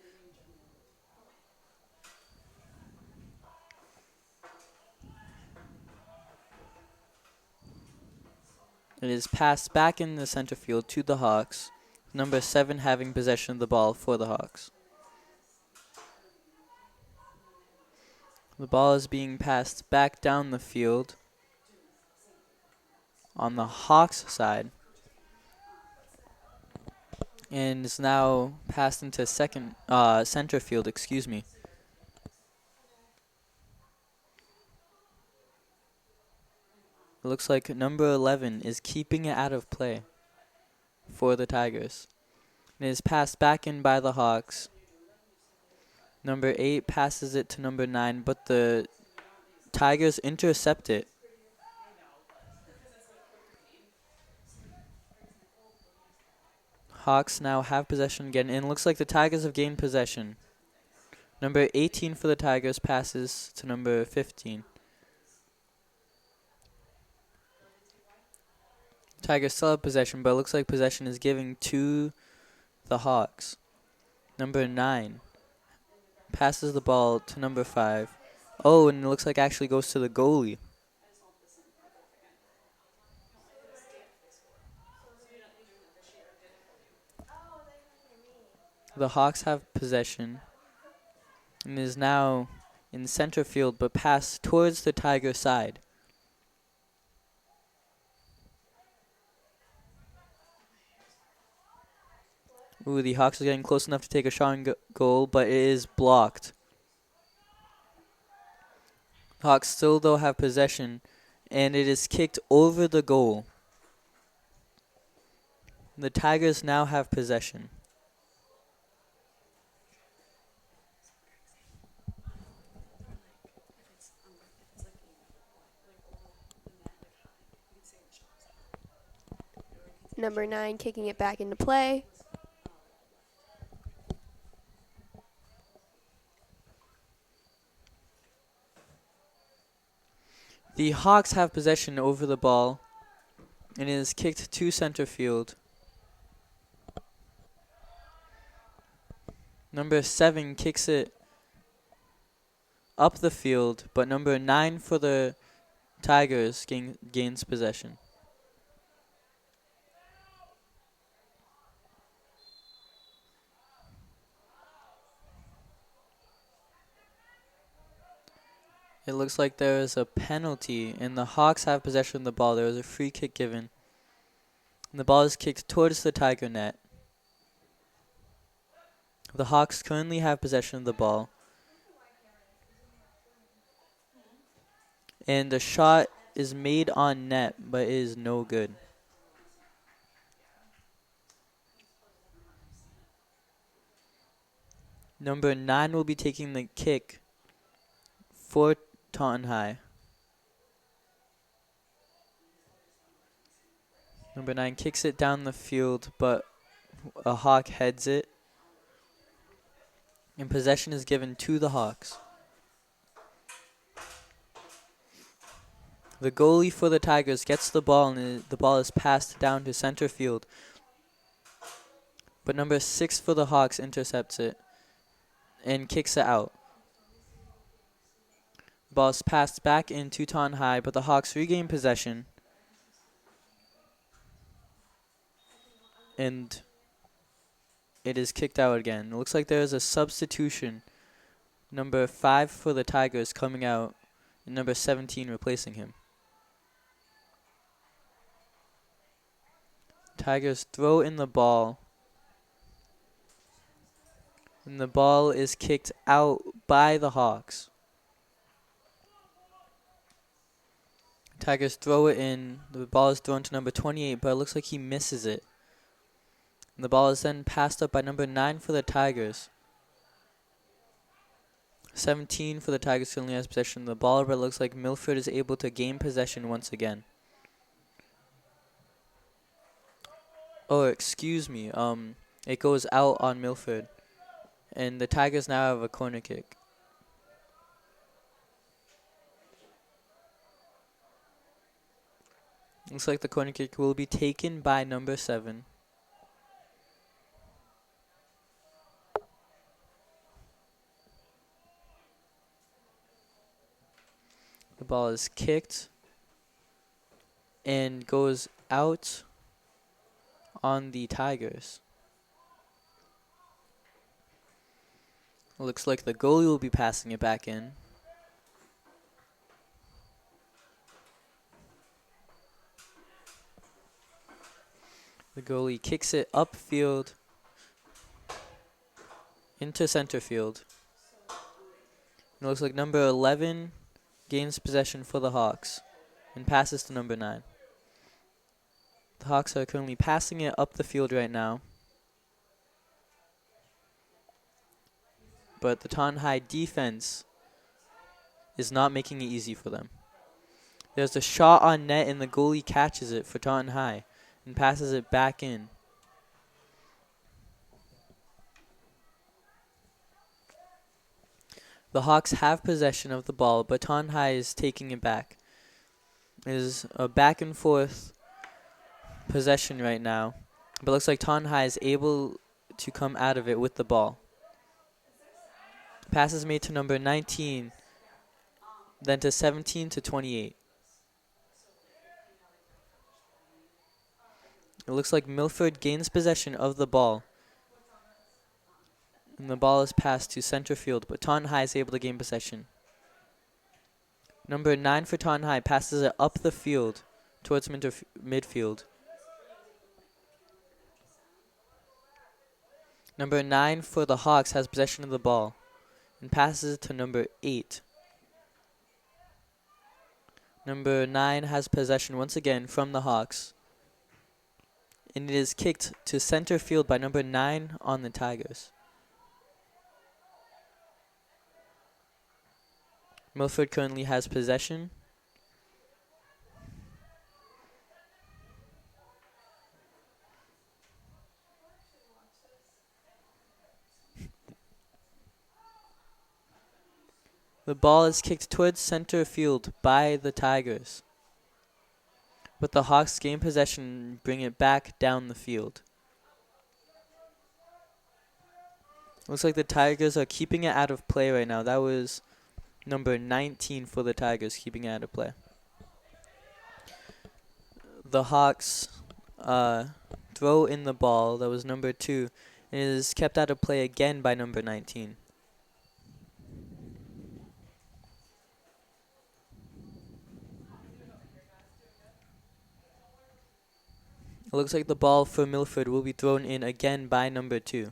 It is passed back in the center field to the Hawks. Number 7 having possession of the ball for the Hawks. The ball is being passed back down the field on the Hawks side. And is now passed into center field, excuse me. It looks like number 11 is keeping it out of play for the Tigers. It is passed back in by the Hawks. Number 8 passes it to number 9, but the Tigers intercept it. Hawks now have possession again, and it looks like the Tigers have gained possession. Number 18 for the Tigers passes to number 15. Tigers still have possession, but it looks like possession is giving to the Hawks. Number 9 passes the ball to number 5. Oh, and it looks like actually goes to the goalie. The Hawks have possession and is now in center field, but passed towards the Tiger side. Ooh, the Hawks are getting close enough to take a shot on goal, but it is blocked. Hawks still, though, have possession, and it is kicked over the goal. The Tigers now have possession. Number 9 kicking it back into play. The Hawks have possession over the ball, and it is kicked to center field. Number 7 kicks it up the field, but number 9 for the Tigers gains possession. It looks like there is a penalty, and the Hawks have possession of the ball. There was a free kick given. And the ball is kicked towards the Tiger net. The Hawks currently have possession of the ball. And the shot is made on net, but it is no good. Number 9 will be taking the kick for Taunton High. Number 9 kicks it down the field, but a Hawk heads it. And possession is given to the Hawks. The goalie for the Tigers gets the ball, and the ball is passed down to center field. But number 6 for the Hawks intercepts it and kicks it out. The ball is passed back into Taunton High, but the Hawks regain possession. And it is kicked out again. It looks like there is a substitution. Number 5 for the Tigers coming out, and number 17 replacing him. Tigers throw in the ball, and the ball is kicked out by the Hawks. Tigers throw it in. The ball is thrown to number 28, but it looks like he misses it. And the ball is then passed up by number 9 for the Tigers. 17 for the Tigers currently has possession of the ball, but it looks like Milford is able to gain possession once again. Oh, excuse me. It goes out on Milford. And the Tigers now have a corner kick. Looks like the corner kick will be taken by number 7. The ball is kicked and goes out on the Tigers. Looks like the goalie will be passing it back in. The goalie kicks it upfield into center field. It looks like number 11 gains possession for the Hawks and passes to number 9. The Hawks are currently passing it up the field right now. But the Taunton High defense is not making it easy for them. There's a shot on net and the goalie catches it for Taunton High and passes it back in. The Hawks have possession of the ball, but Taunton High is taking it back. It is a back and forth possession right now, but looks like Taunton High is able to come out of it with the ball. Pass is made to number 19, then to 17 to 28. It looks like Milford gains possession of the ball. And the ball is passed to center field, but Taunton High is able to gain possession. Number 9 for Taunton High passes it up the field towards midfield. Number 9 for the Hawks has possession of the ball and passes it to number 8. Number 9 has possession once again from the Hawks. And it is kicked to center field by number 9 on the Tigers. Milford currently has possession. The ball is kicked towards center field by the Tigers. But the Hawks gain possession and bring it back down the field. Looks like the Tigers are keeping it out of play right now. That was number 19 for the Tigers, keeping it out of play. The Hawks throw in the ball. That was number 2. And it is kept out of play again by number 19. It looks like the ball for Milford will be thrown in again by number 2.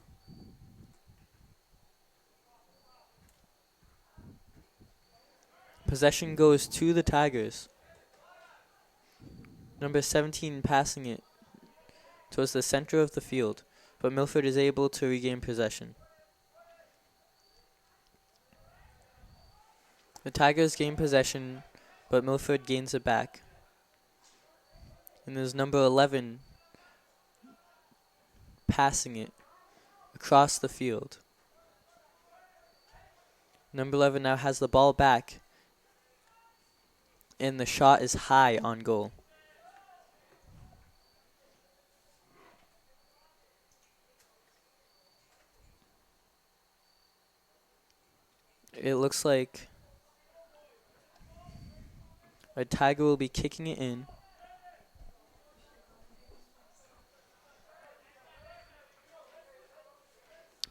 Possession goes to the Tigers. Number 17 passing it towards the center of the field, but Milford is able to regain possession. The Tigers gain possession, but Milford gains it back. And there's number 11 passing it across the field. Number 11 now has the ball back, and the shot is high on goal. It looks like a Tiger will be kicking it in.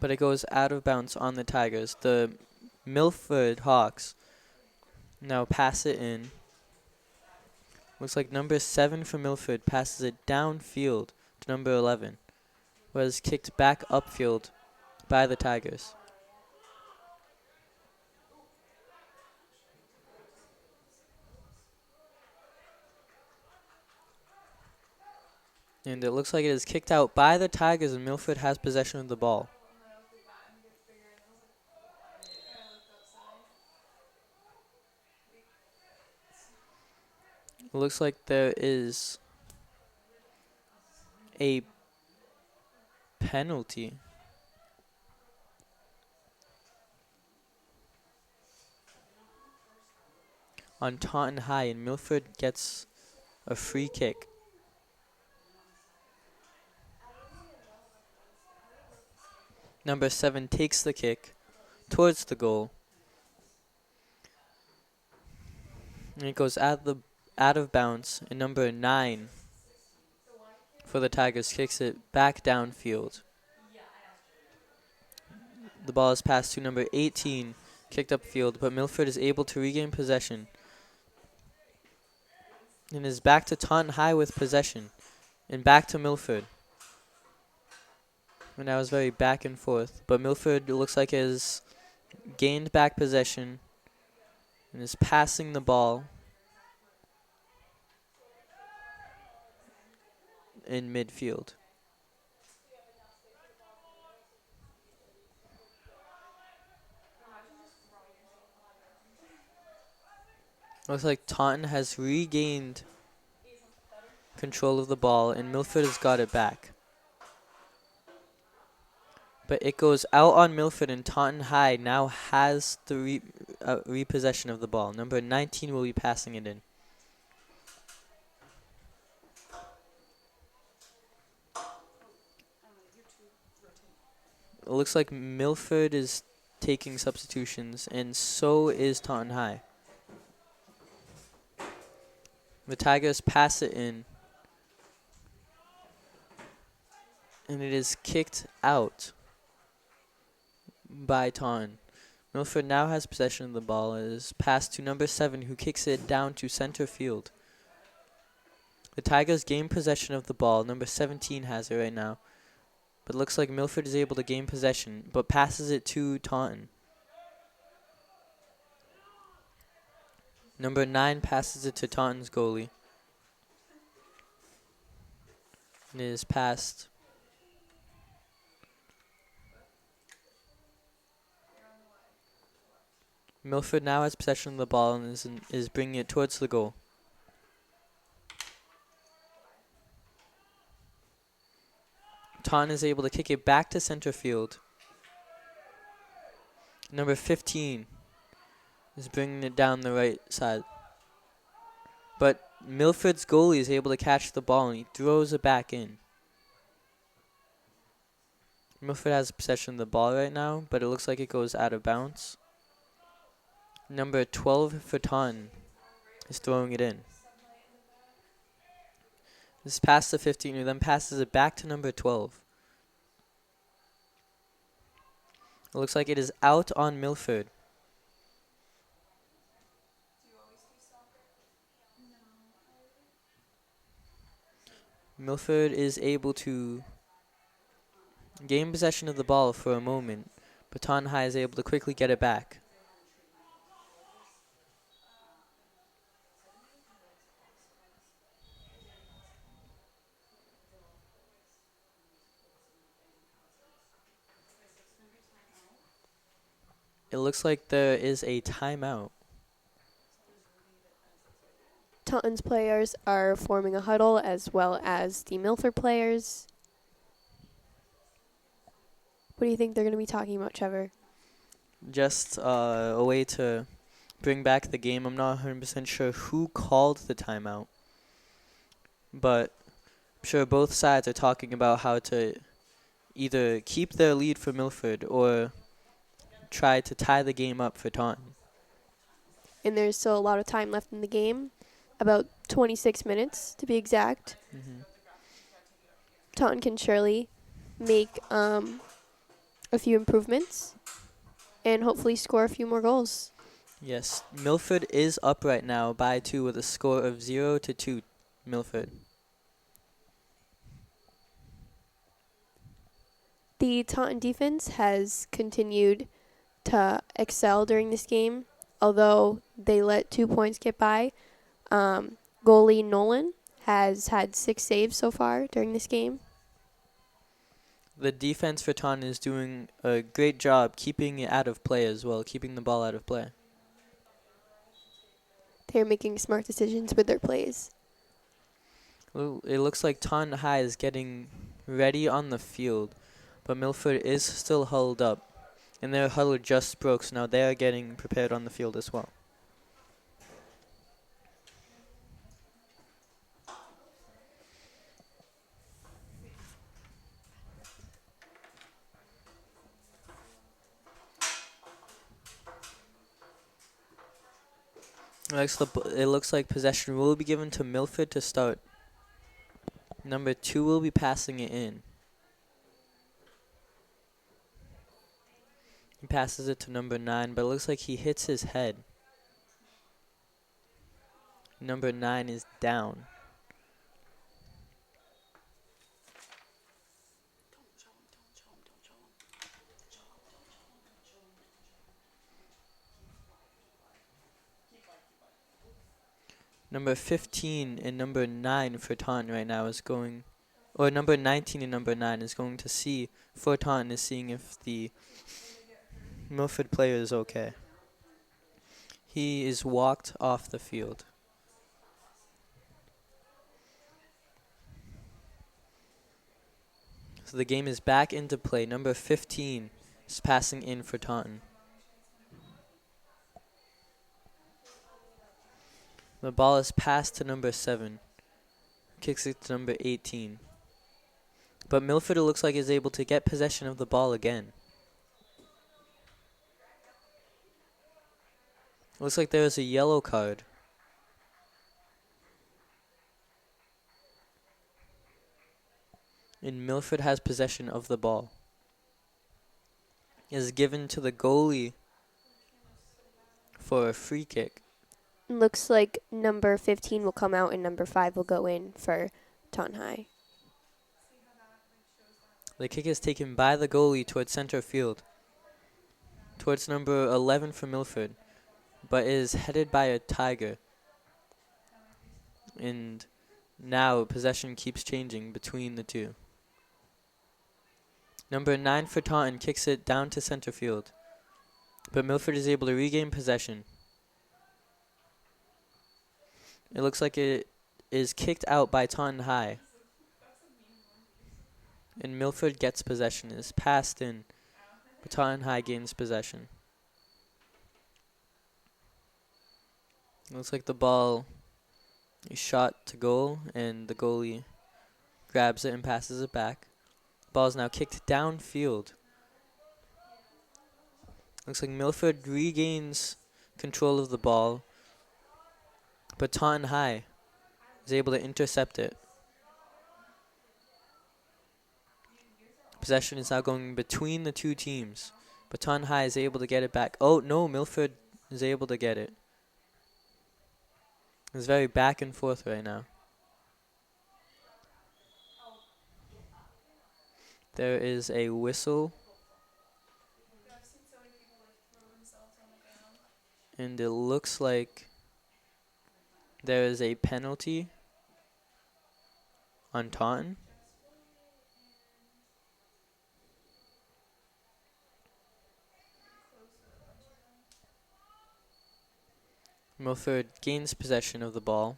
But it goes out of bounds on the Tigers. The Milford Hawks now pass it in. Looks like number 7 for Milford passes it downfield to number 11. Was kicked back upfield by the Tigers. And it looks like it is kicked out by the Tigers, and Milford has possession of the ball. It looks like there is a penalty. on Taunton High, and Milford gets a free kick. Number 7 takes the kick towards the goal, and it goes out of bounds, and number 9 for the Tigers kicks it back downfield. The ball is passed to number 18, kicked upfield, but Milford is able to regain possession and is back to Taunton High with possession and back to Milford. And that was very back and forth, but Milford looks like has gained back possession and is passing the ball in midfield. Looks like Taunton has regained control of the ball and Milford has got it back. But it goes out on Milford, and Taunton High now has the repossession of the ball. Number 19 will be passing it in. It looks like Milford is taking substitutions, and so is Taunton High. The Tigers pass it in, and it is kicked out by Taunton. Milford now has possession of the ball. It is passed to number 7, who kicks it down to center field. The Tigers gain possession of the ball. Number 17 has it right now. But it looks like Milford is able to gain possession, but passes it to Taunton. Number 9 passes it to Taunton's goalie. And it is passed. Milford now has possession of the ball and is bringing it towards the goal. Taunton is able to kick it back to center field. Number 15 is bringing it down the right side. But Milford's goalie is able to catch the ball and he throws it back in. Milford has possession of the ball right now, but it looks like it goes out of bounds. Number 12 for Taunton is throwing it in. This pass to 15, who then passes it back to number 12. It looks like it is out on Milford. Milford is able to gain possession of the ball for a moment, but Taunton High is able to quickly get it back. It looks like there is a timeout. Taunton's players are forming a huddle as well as the Milford players. What do you think they're going to be talking about, Trevor? Just a way to bring back the game. I'm not 100% sure who called the timeout, but I'm sure both sides are talking about how to either keep their lead for Milford or try to tie the game up for Taunton. And there's still a lot of time left in the game, about 26 minutes to be exact. Taunton can surely make a few improvements and hopefully score a few more goals. Yes, Milford is up right now by 2 with a score of 0-2. Milford. The Taunton defense has continued to excel during this game, although they let 2 points get by. Goalie Nolan has had 6 saves so far during this game. The defense for Taunton is doing a great job keeping it out of play as well, keeping the ball out of play. They're making smart decisions with their plays. Well, it looks like Taunton High is getting ready on the field, but Milford is still huddled up, and their huddle just broke, so now they are getting prepared on the field as well. It looks like possession will be given to Milford to start. Number 2 will be passing it in. He passes it to number 9, but it looks like he hits his head. Number 9 is down. Number 15 and number 9 for Taunton right now is going, or number 19 and number 9 is going to see, for Taunton is seeing if the Milford player is okay. He is walked off the field. So the game is back into play. Number 15 is passing in for Taunton. The ball is passed to number 7. Kicks it to number 18. But Milford, it looks like, is able to get possession of the ball again. Looks like there is a yellow card. And Milford has possession of the ball. It is given to the goalie for a free kick. Looks like number 15 will come out and number 5 will go in for Taunton High. The kick is taken by the goalie towards center field, towards number 11 for Milford, but is headed by a Tiger. And now possession keeps changing between the two. Number 9 for Taunton kicks it down to center field, but Milford is able to regain possession. It looks like it is kicked out by Taunton High. And Milford gets possession. It is passed in, but Taunton High gains possession. It looks like the ball is shot to goal, and the goalie grabs it and passes it back. The ball is now kicked downfield. Looks like Milford regains control of the ball, but Taunton High is able to intercept it. Possession is now going between the two teams, but Taunton High is able to get it back. Oh, no, Milford is able to get it. It's very back and forth right now. There is a whistle, and it looks like there is a penalty on Taunton. Milford gains possession of the ball.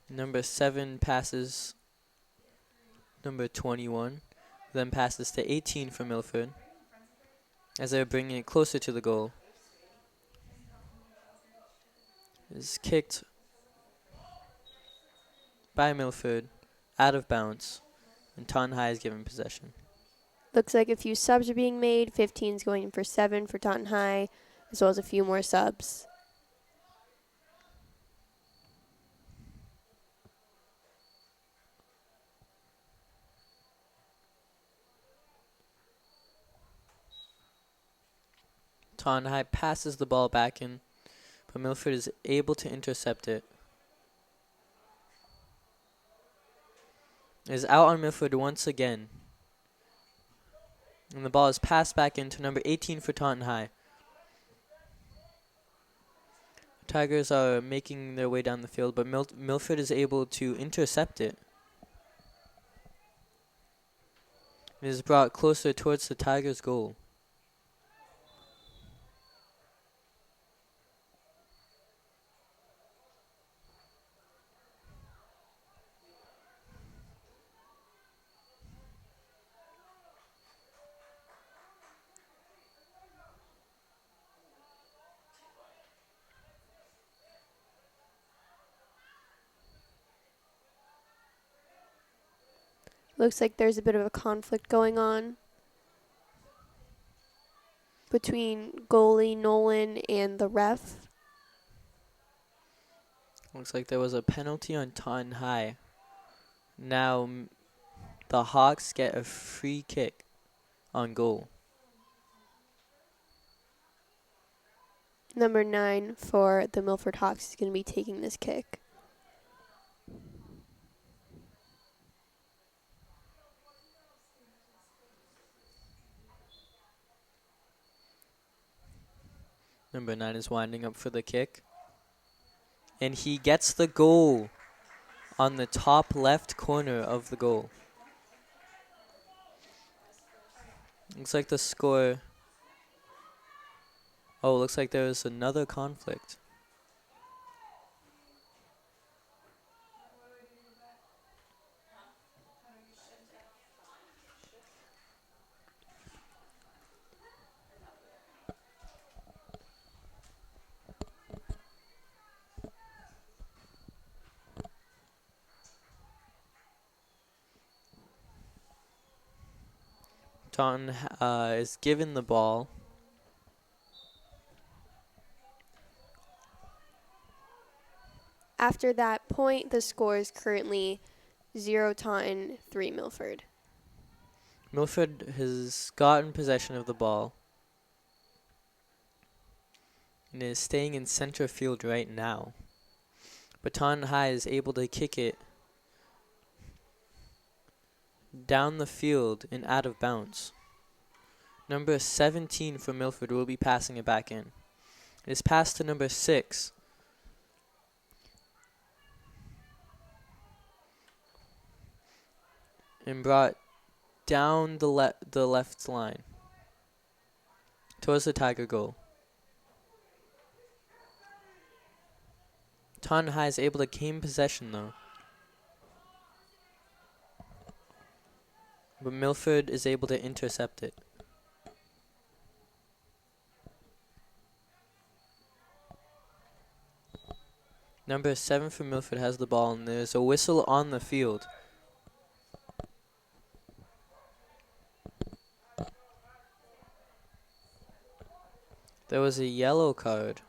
Number 7 passes number 21, then passes to 18 for Milford as they're bringing it closer to the goal. It's kicked by Milford out of bounds, and Taunton High is given possession. Looks like a few subs are being made. 15's going in for 7 for Taunton High, as well as a few more subs. Taunton High passes the ball back in, but Milford is able to intercept it. It is out on Milford once again. And the ball is passed back into number 18 for Taunton High. Tigers are making their way down the field, but Milford is able to intercept it. It is brought closer towards the Tigers' goal. Looks like there's a bit of a conflict going on. between goalie Nolan and the ref. Looks like there was a penalty on Taunton High. Now the Hawks get a free kick on goal. Number 9 for the Milford Hawks is going to be taking this kick. Number 9 is winding up for the kick. And he gets the goal on the top left corner of the goal. Looks like the score. Oh, looks like there was another conflict. Taunton is given the ball. After that point, the score is currently 0 Taunton, 3 Milford. Milford has gotten possession of the ball and is staying in center field right now. But Taunton High is able to kick it down the field and out of bounds. Number 17 for Milford will be passing it back in. It is passed to number 6. And brought down the left line towards the Tiger goal. Taunton High is able to gain possession though. But Milford is able to intercept it. Number 7 for Milford has the ball, and there's a whistle on the field. There was a yellow card.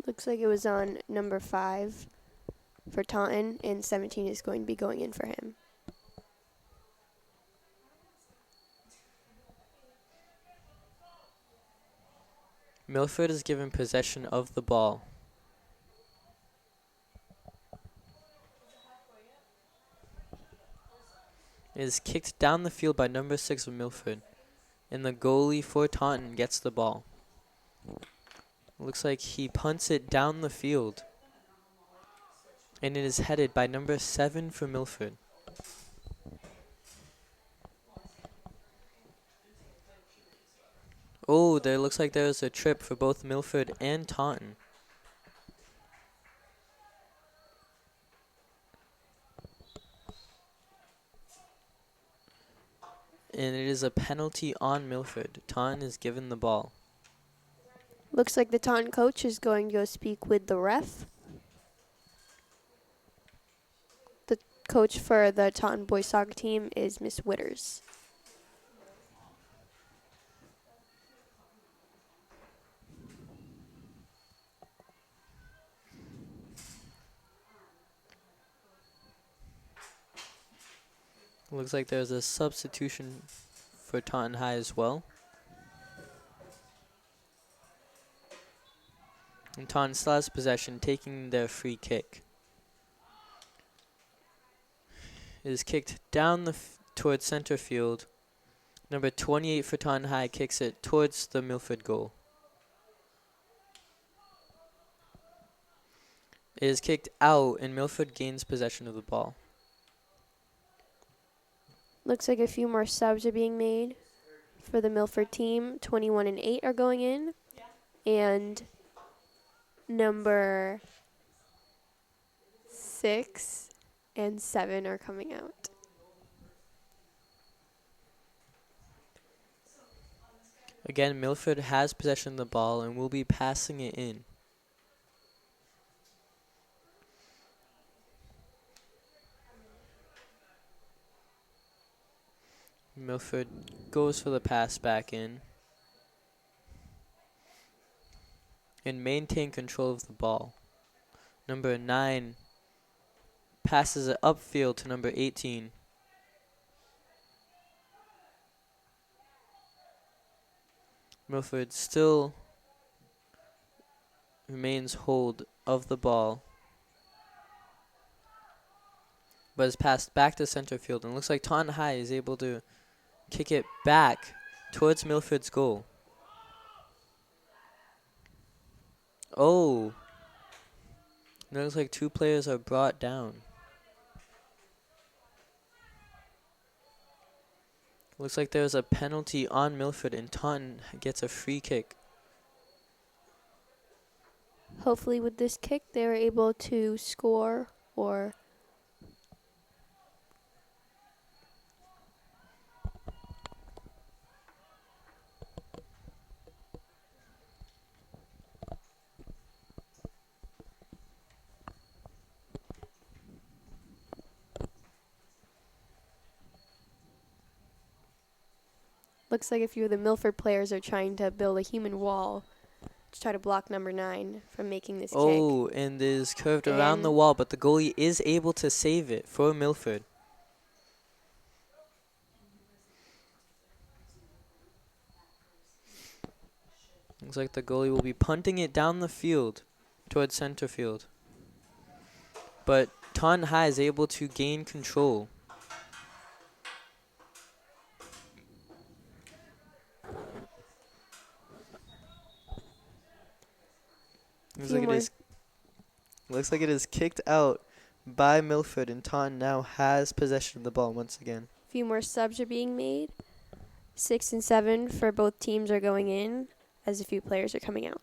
Looks like it was on number 5 for Taunton, and 17 is going to be going in for him. Milford is given possession of the ball. It is kicked down the field by number 6 of Milford, and the goalie for Taunton gets the ball. Looks like he punts it down the field, and it is headed by number 7 for Milford. Oh, there looks like there's a trip for both Milford and Taunton. And it is a penalty on Milford. Taunton is given the ball. Looks like the Taunton coach is going to go speak with the ref. The coach for the Taunton boys soccer team is Miss Witters. Looks like there's a substitution for Taunton High as well. And Taunton still has possession, taking their free kick. It is kicked down towards center field. Number 28 for Taunton High kicks it towards the Milford goal. It is kicked out, and Milford gains possession of the ball. Looks like a few more subs are being made for the Milford team. 21 and 8 are going in, and number 6 and 7 are coming out. Again, Milford has possession of the ball and will be passing it in. Milford goes for the pass back in. and maintain control of the ball. Number 9 passes it upfield to number 18. Milford still remains hold of the ball, but is passed back to center field, and looks like Taunton High is able to kick it back towards Milford's goal. Oh, it looks like 2 players are brought down. Looks like there's a penalty on Milford, and Taunton gets a free kick. Hopefully with this kick, they were able to score or looks like a few of the Milford players are trying to build a human wall to try to block number 9 from making this Oh, and is curved around the And- wall, but the goalie is able to save it for Milford. Looks like the goalie will be punting it down the field towards center field. But Taunton High is able to gain control. Looks like it is kicked out by Milford, and Taunton now has possession of the ball once again. few more subs are being made. 6 and 7 for both teams are going in as a few players are coming out.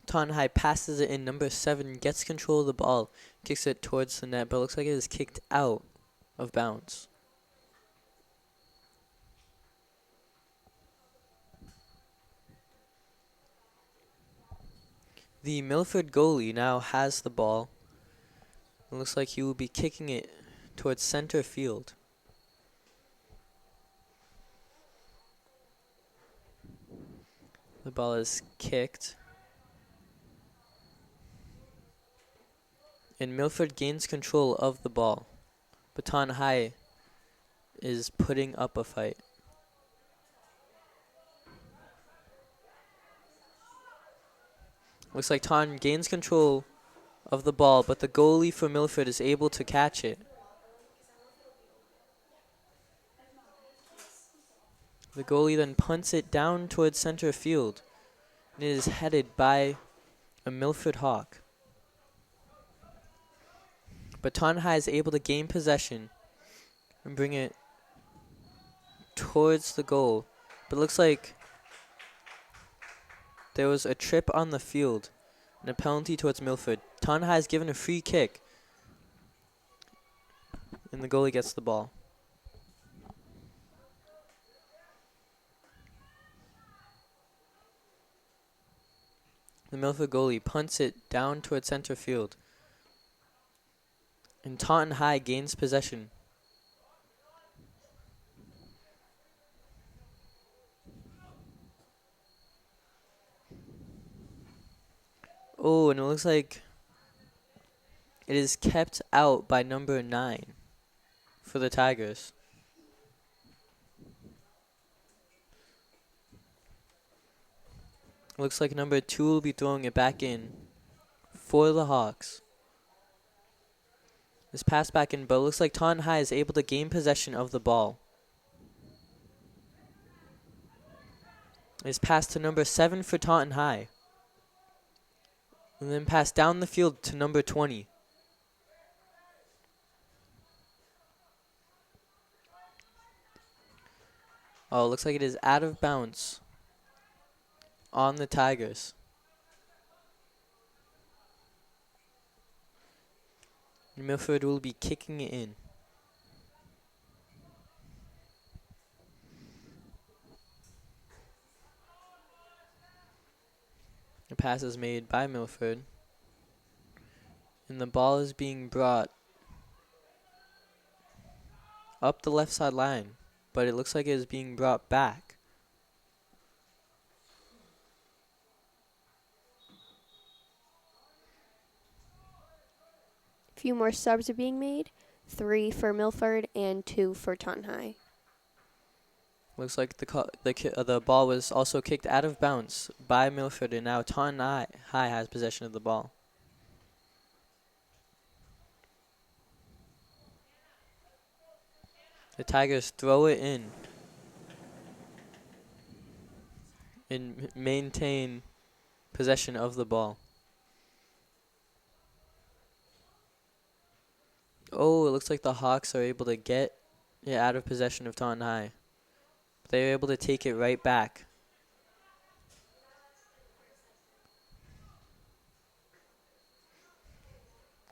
Taunton High passes it in. Number 7 gets control of the ball, kicks it towards the net, but looks like it is kicked out of bounds. The Milford goalie now has the ball. It looks like he will be kicking it towards center field. The ball is kicked. And Milford gains control of the ball. But Taunton High is putting up a fight. Looks like Taunton gains control of the ball, but the goalie for Milford is able to catch it. The goalie then punts it down towards center field, and it is headed by a Milford Hawk. But Taunton High is able to gain possession and bring it towards the goal. But it looks like there was a trip on the field and a penalty towards Milford. Taunton High is given a free kick, and the goalie gets the ball. The Milford goalie punts it down towards center field, and Taunton High gains possession. Oh, and it looks like it is kept out by number 9 for the Tigers. Looks like number 2 will be throwing it back in for the Hawks. This pass back in, but it looks like Taunton High is able to gain possession of the ball. It's passed to number 7 for Taunton High. And then passed down the field to number 20. Oh, it looks like it is out of bounds on the Tigers. Milford will be kicking it in. The pass is made by Milford. And the ball is being brought up the left side line. But it looks like it is being brought back. few more subs are being made. 3 for Milford and 2 for Taunton High. Looks like the ball was also kicked out of bounds by Milford, and now Taunton High has possession of the ball. The Tigers throw it in and maintain possession of the ball. Oh, it looks like the Hawks are able to get it out of possession of Taunton High. They're able to take it right back.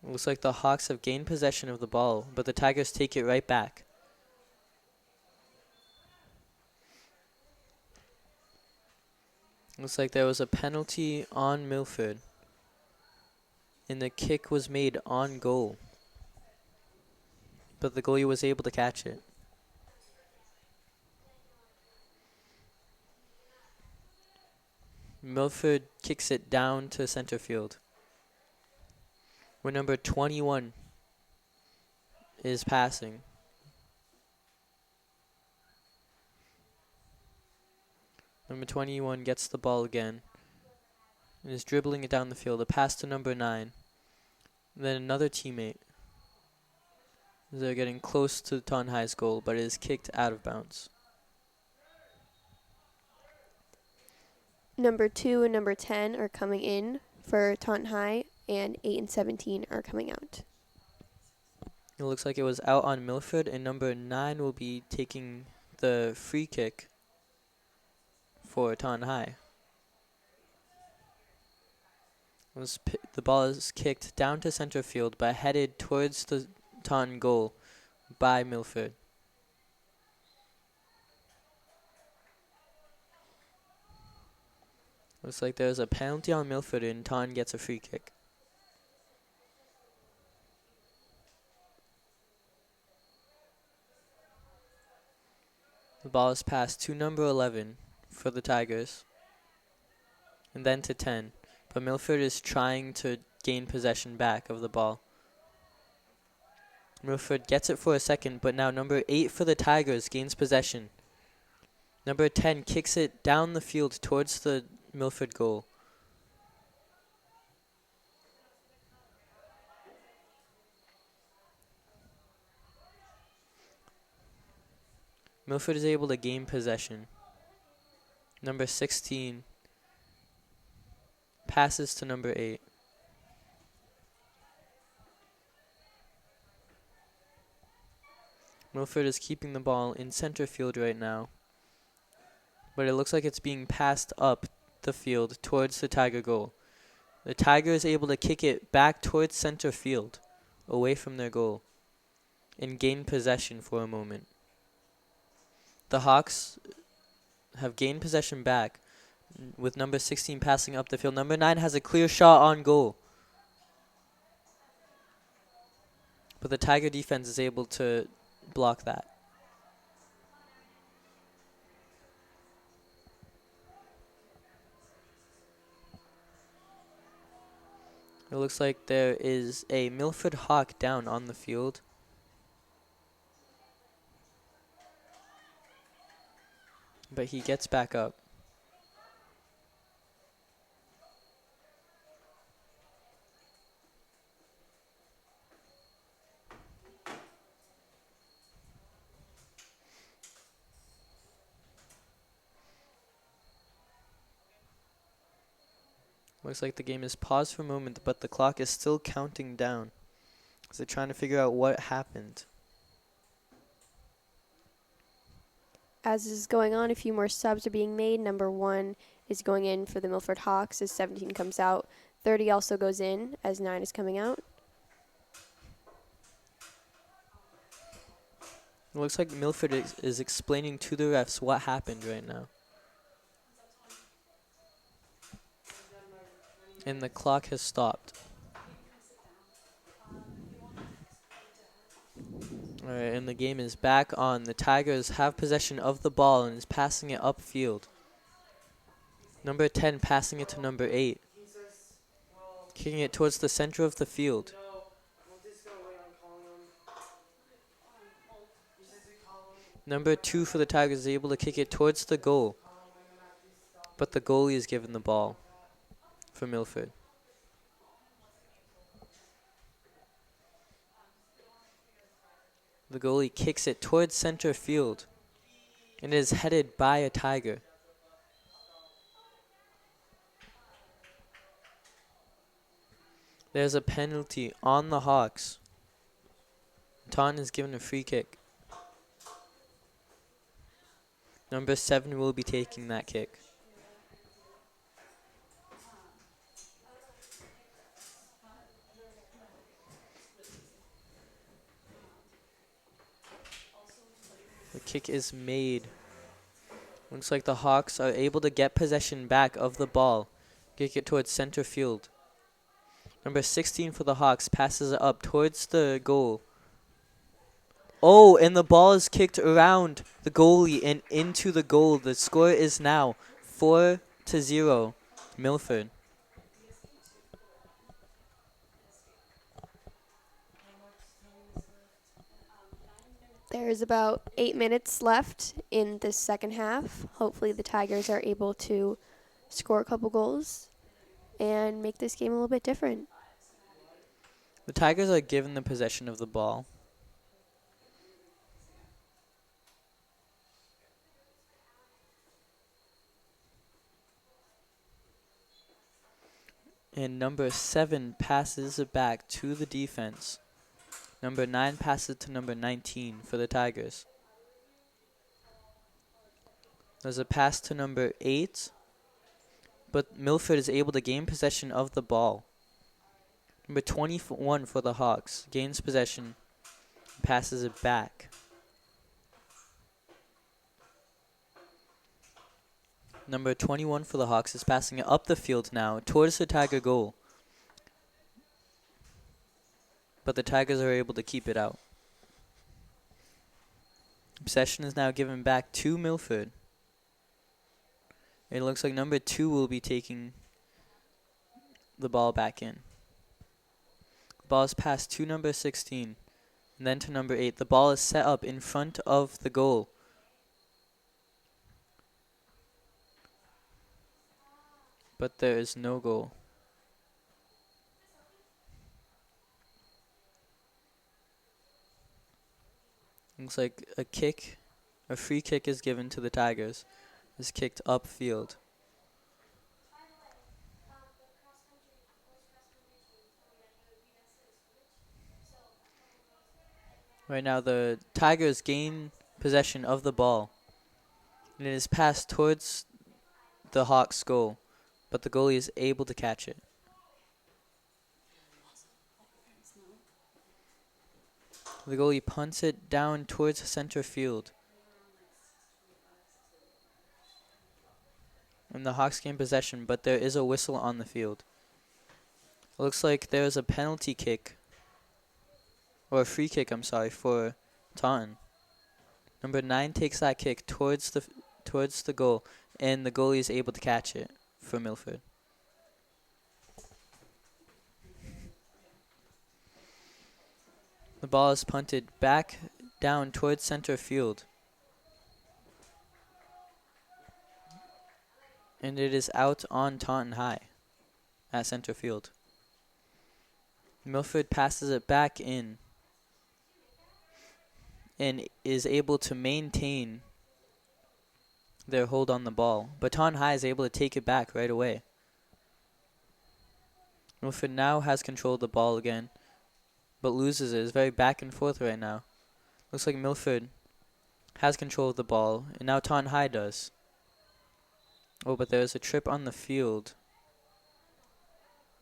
Looks like the Hawks have gained possession of the ball, but the Tigers take it right back. Looks like there was a penalty on Milford, and the kick was made on goal, but the goalie was able to catch it. Milford kicks it down to center field, where number 21 is passing. Number 21 gets the ball again and is dribbling it down the field. A pass to number 9. Then another teammate. They're getting close to Taunton High's goal, but it is kicked out of bounds. Number 2 and number 10 are coming in for Taunton High, and 8 and 17 are coming out. It looks like it was out on Milford, and number 9 will be taking the free kick for Taunton High. The ball is kicked down to center field, but headed towards the Taunton goal by Milford. Looks like there's a penalty on Milford, and Taunton gets a free kick. The ball is passed to number 11 for the Tigers, and then to 10. But Milford is trying to gain possession back of the ball. Milford gets it for a second, but now number 8 for the Tigers gains possession. Number 10 kicks it down the field towards the Milford goal. Milford is able to gain possession. Number 16 passes to number 8. Milford is keeping the ball in center field right now, but it looks like it's being passed up the field towards the Tiger goal. The Tiger is able to kick it back towards center field, away from their goal, and gain possession for a moment. The Hawks have gained possession back, with number 16 passing up the field. Number 9 has a clear shot on goal, but the Tiger defense is able to block that. It looks like there is a Milford Hawk down on the field. But he gets back up. Looks like the game is paused for a moment, but the clock is still counting down. So they're trying to figure out what happened. As this is going on, a few more subs are being made. Number 1 is going in for the Milford Hawks as 17 comes out. 30 also goes in as 9 is coming out. It looks like Milford is explaining to the refs what happened right now. And the clock has stopped. Alright, and the game is back on. The Tigers have possession of the ball and is passing it upfield. Number 10 passing it to number 8. Kicking it towards the center of the field. Number 2 for the Tigers is able to kick it towards the goal, but the goalie is given the ball for Milford. The goalie kicks it towards center field, and it is headed by a Tiger. There's a penalty on the Hawks. Taunton is given a free kick. Number 7 will be taking that kick. The kick is made. Looks like the Hawks are able to get possession back of the ball. Kick it towards center field. Number 16 for the Hawks passes it up towards the goal. Oh, and the ball is kicked around the goalie and into the goal. The score is now 4-0, Milford. There's about 8 minutes left in this second half. Hopefully the Tigers are able to score a couple goals and make this game a little bit different. The Tigers are given the possession of the ball. And number 7 passes it back to the defense. Number 9 passes to number 19 for the Tigers. There's a pass to number 8, but Milford is able to gain possession of the ball. Number 21 for the Hawks gains possession, passes it back. Number 21 for the Hawks is passing it up the field now towards the Tiger goal. But the Tigers are able to keep it out. Possession is now given back to Milford. It looks like number 2 will be taking the ball back in. The ball is passed to number 16 and then to number 8. The ball is set up in front of the goal. But there is no goal. Looks like a free kick is given to the Tigers. Is kicked upfield. Right now the Tigers gain possession of the ball. And it is passed towards the Hawks goal, but the goalie is able to catch it. The goalie punts it down towards center field. And the Hawks gain possession, but there is a whistle on the field. It looks like there is a penalty kick, or a free kick, for Taunton. Number 9 takes that kick towards the goal, and the goalie is able to catch it for Milford. The ball is punted back down towards center field. And it is out on Taunton High at center field. Milford passes it back in and is able to maintain their hold on the ball. But Taunton High is able to take it back right away. Milford now has control of the ball again, but loses it. It's very back and forth right now. Looks like Milford has control of the ball, and now Taunton High does. Oh, but there's a trip on the field,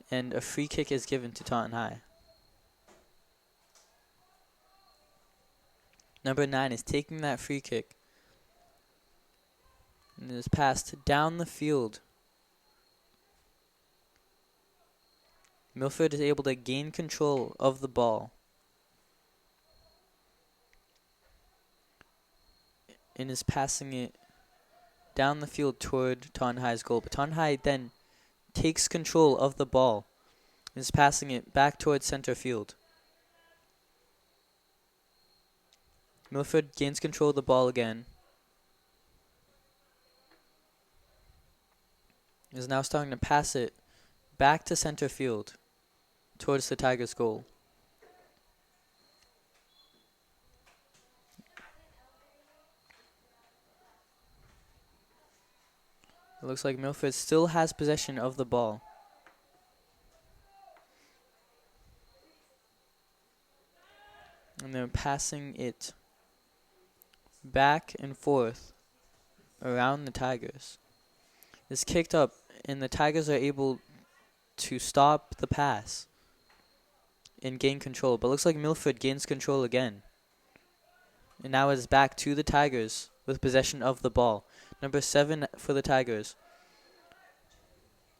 and a free kick is given to Taunton High. Number 9 is taking that free kick, and it is passed down the field. Milford is able to gain control of the ball and is passing it down the field toward Taunton High's goal. But Taunton High then takes control of the ball and is passing it back towards center field. Milford gains control of the ball again. Is now starting to pass it back to center field towards the Tigers' goal. It looks like Milford still has possession of the ball. And they're passing it back and forth around the Tigers. It's kicked up, and the Tigers are able to stop the pass and gain control. But looks like Milford gains control again. And now it's back to the Tigers with possession of the ball. Number 7 for the Tigers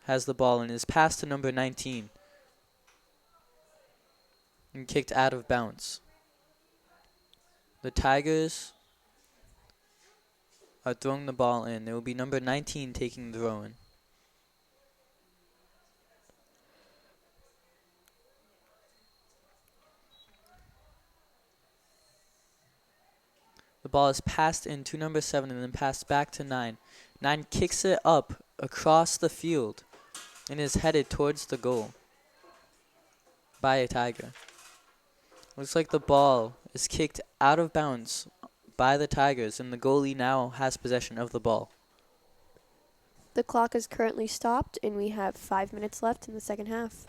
has the ball and is passed to number 19 and kicked out of bounds. The Tigers are throwing the ball in. It will be number 19 taking the throw in. The ball is passed in to number 7 and then passed back to 9. 9 kicks it up across the field and is headed towards the goal by a Tiger. Looks like the ball is kicked out of bounds by the Tigers, and the goalie now has possession of the ball. The clock is currently stopped, and we have 5 minutes left in the second half.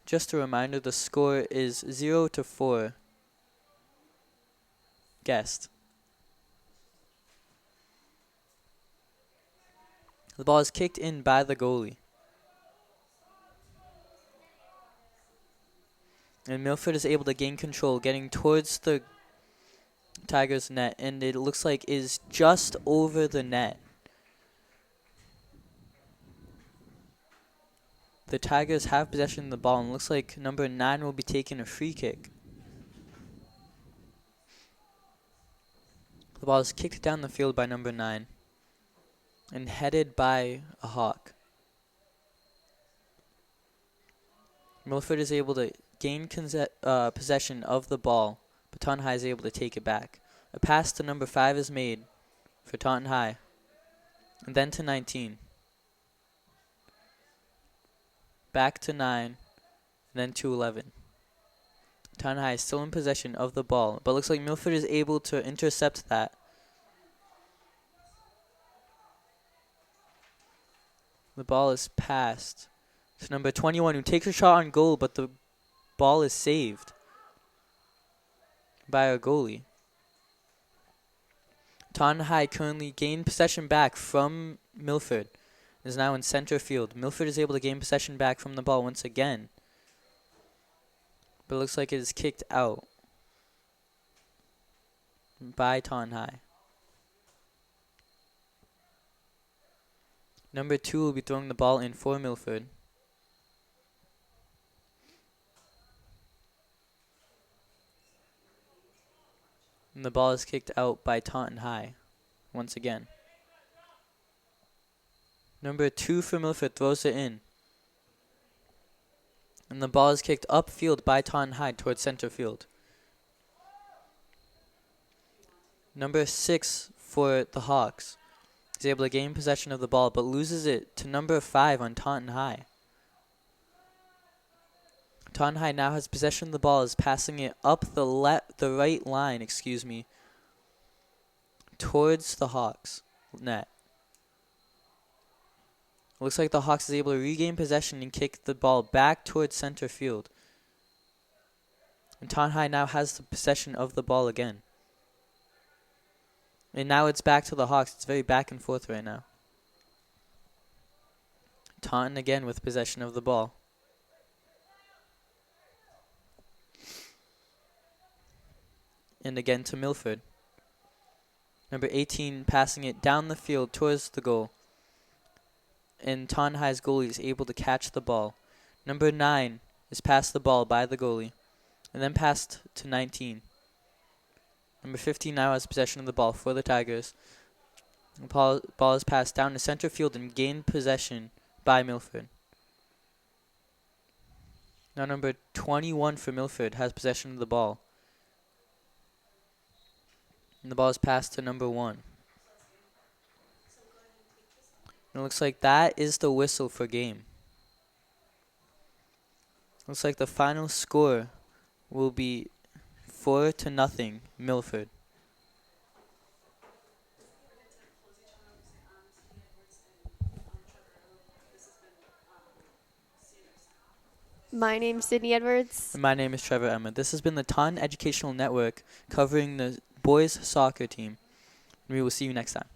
Just a reminder, the score is 0-4. Guest. The ball is kicked in by the goalie. And Milford is able to gain control, getting towards the Tigers' net, and it looks like is just over the net. The Tigers have possession of the ball, and looks like number 9 will be taking a free kick. The ball is kicked down the field by number 9 and headed by a Hawk. Milford is able to gain possession of the ball, but Taunton High is able to take it back. A pass to number 5 is made for Taunton High, and then to 19. Back to 9, and then to 11. Taunton High is still in possession of the ball, but looks like Milford is able to intercept that. The ball is passed to number 21, who takes a shot on goal, but the ball is saved by our goalie. Taunton High currently gained possession back from Milford. It is now in center field. Milford is able to gain possession back from the ball once again, but it looks like it is kicked out by Taunton High. Number 2 will be throwing the ball in for Milford. And the ball is kicked out by Taunton High once again. Number 2 for Milford throws it in. And the ball is kicked upfield by Taunton High towards center field. Number 6 for the Hawks is able to gain possession of the ball, but loses it to number 5 on Taunton High. Taunton High now has possession of the ball, is passing it up the right line, towards the Hawks net. Looks like the Hawks is able to regain possession and kick the ball back towards center field. And Taunton High now has the possession of the ball again. And now it's back to the Hawks. It's very back and forth right now. Taunton again with possession of the ball. And again to Milford. Number 18 passing it down the field towards the goal. And Taunton High's goalie is able to catch the ball. Number 9 is passed the ball by the goalie. And then passed to 19. Number 15 now has possession of the ball for the Tigers. The ball is passed down to center field and gained possession by Milford. Now number 21 for Milford has possession of the ball. And the ball is passed to number 1. And it looks like that is the whistle for game. Looks like the final score will be 4-0 Milford. My name's Sydney Edwards. And my name is Trevor Emma. This has been the Taunton Educational Network covering the boys soccer team. And we will see you next time.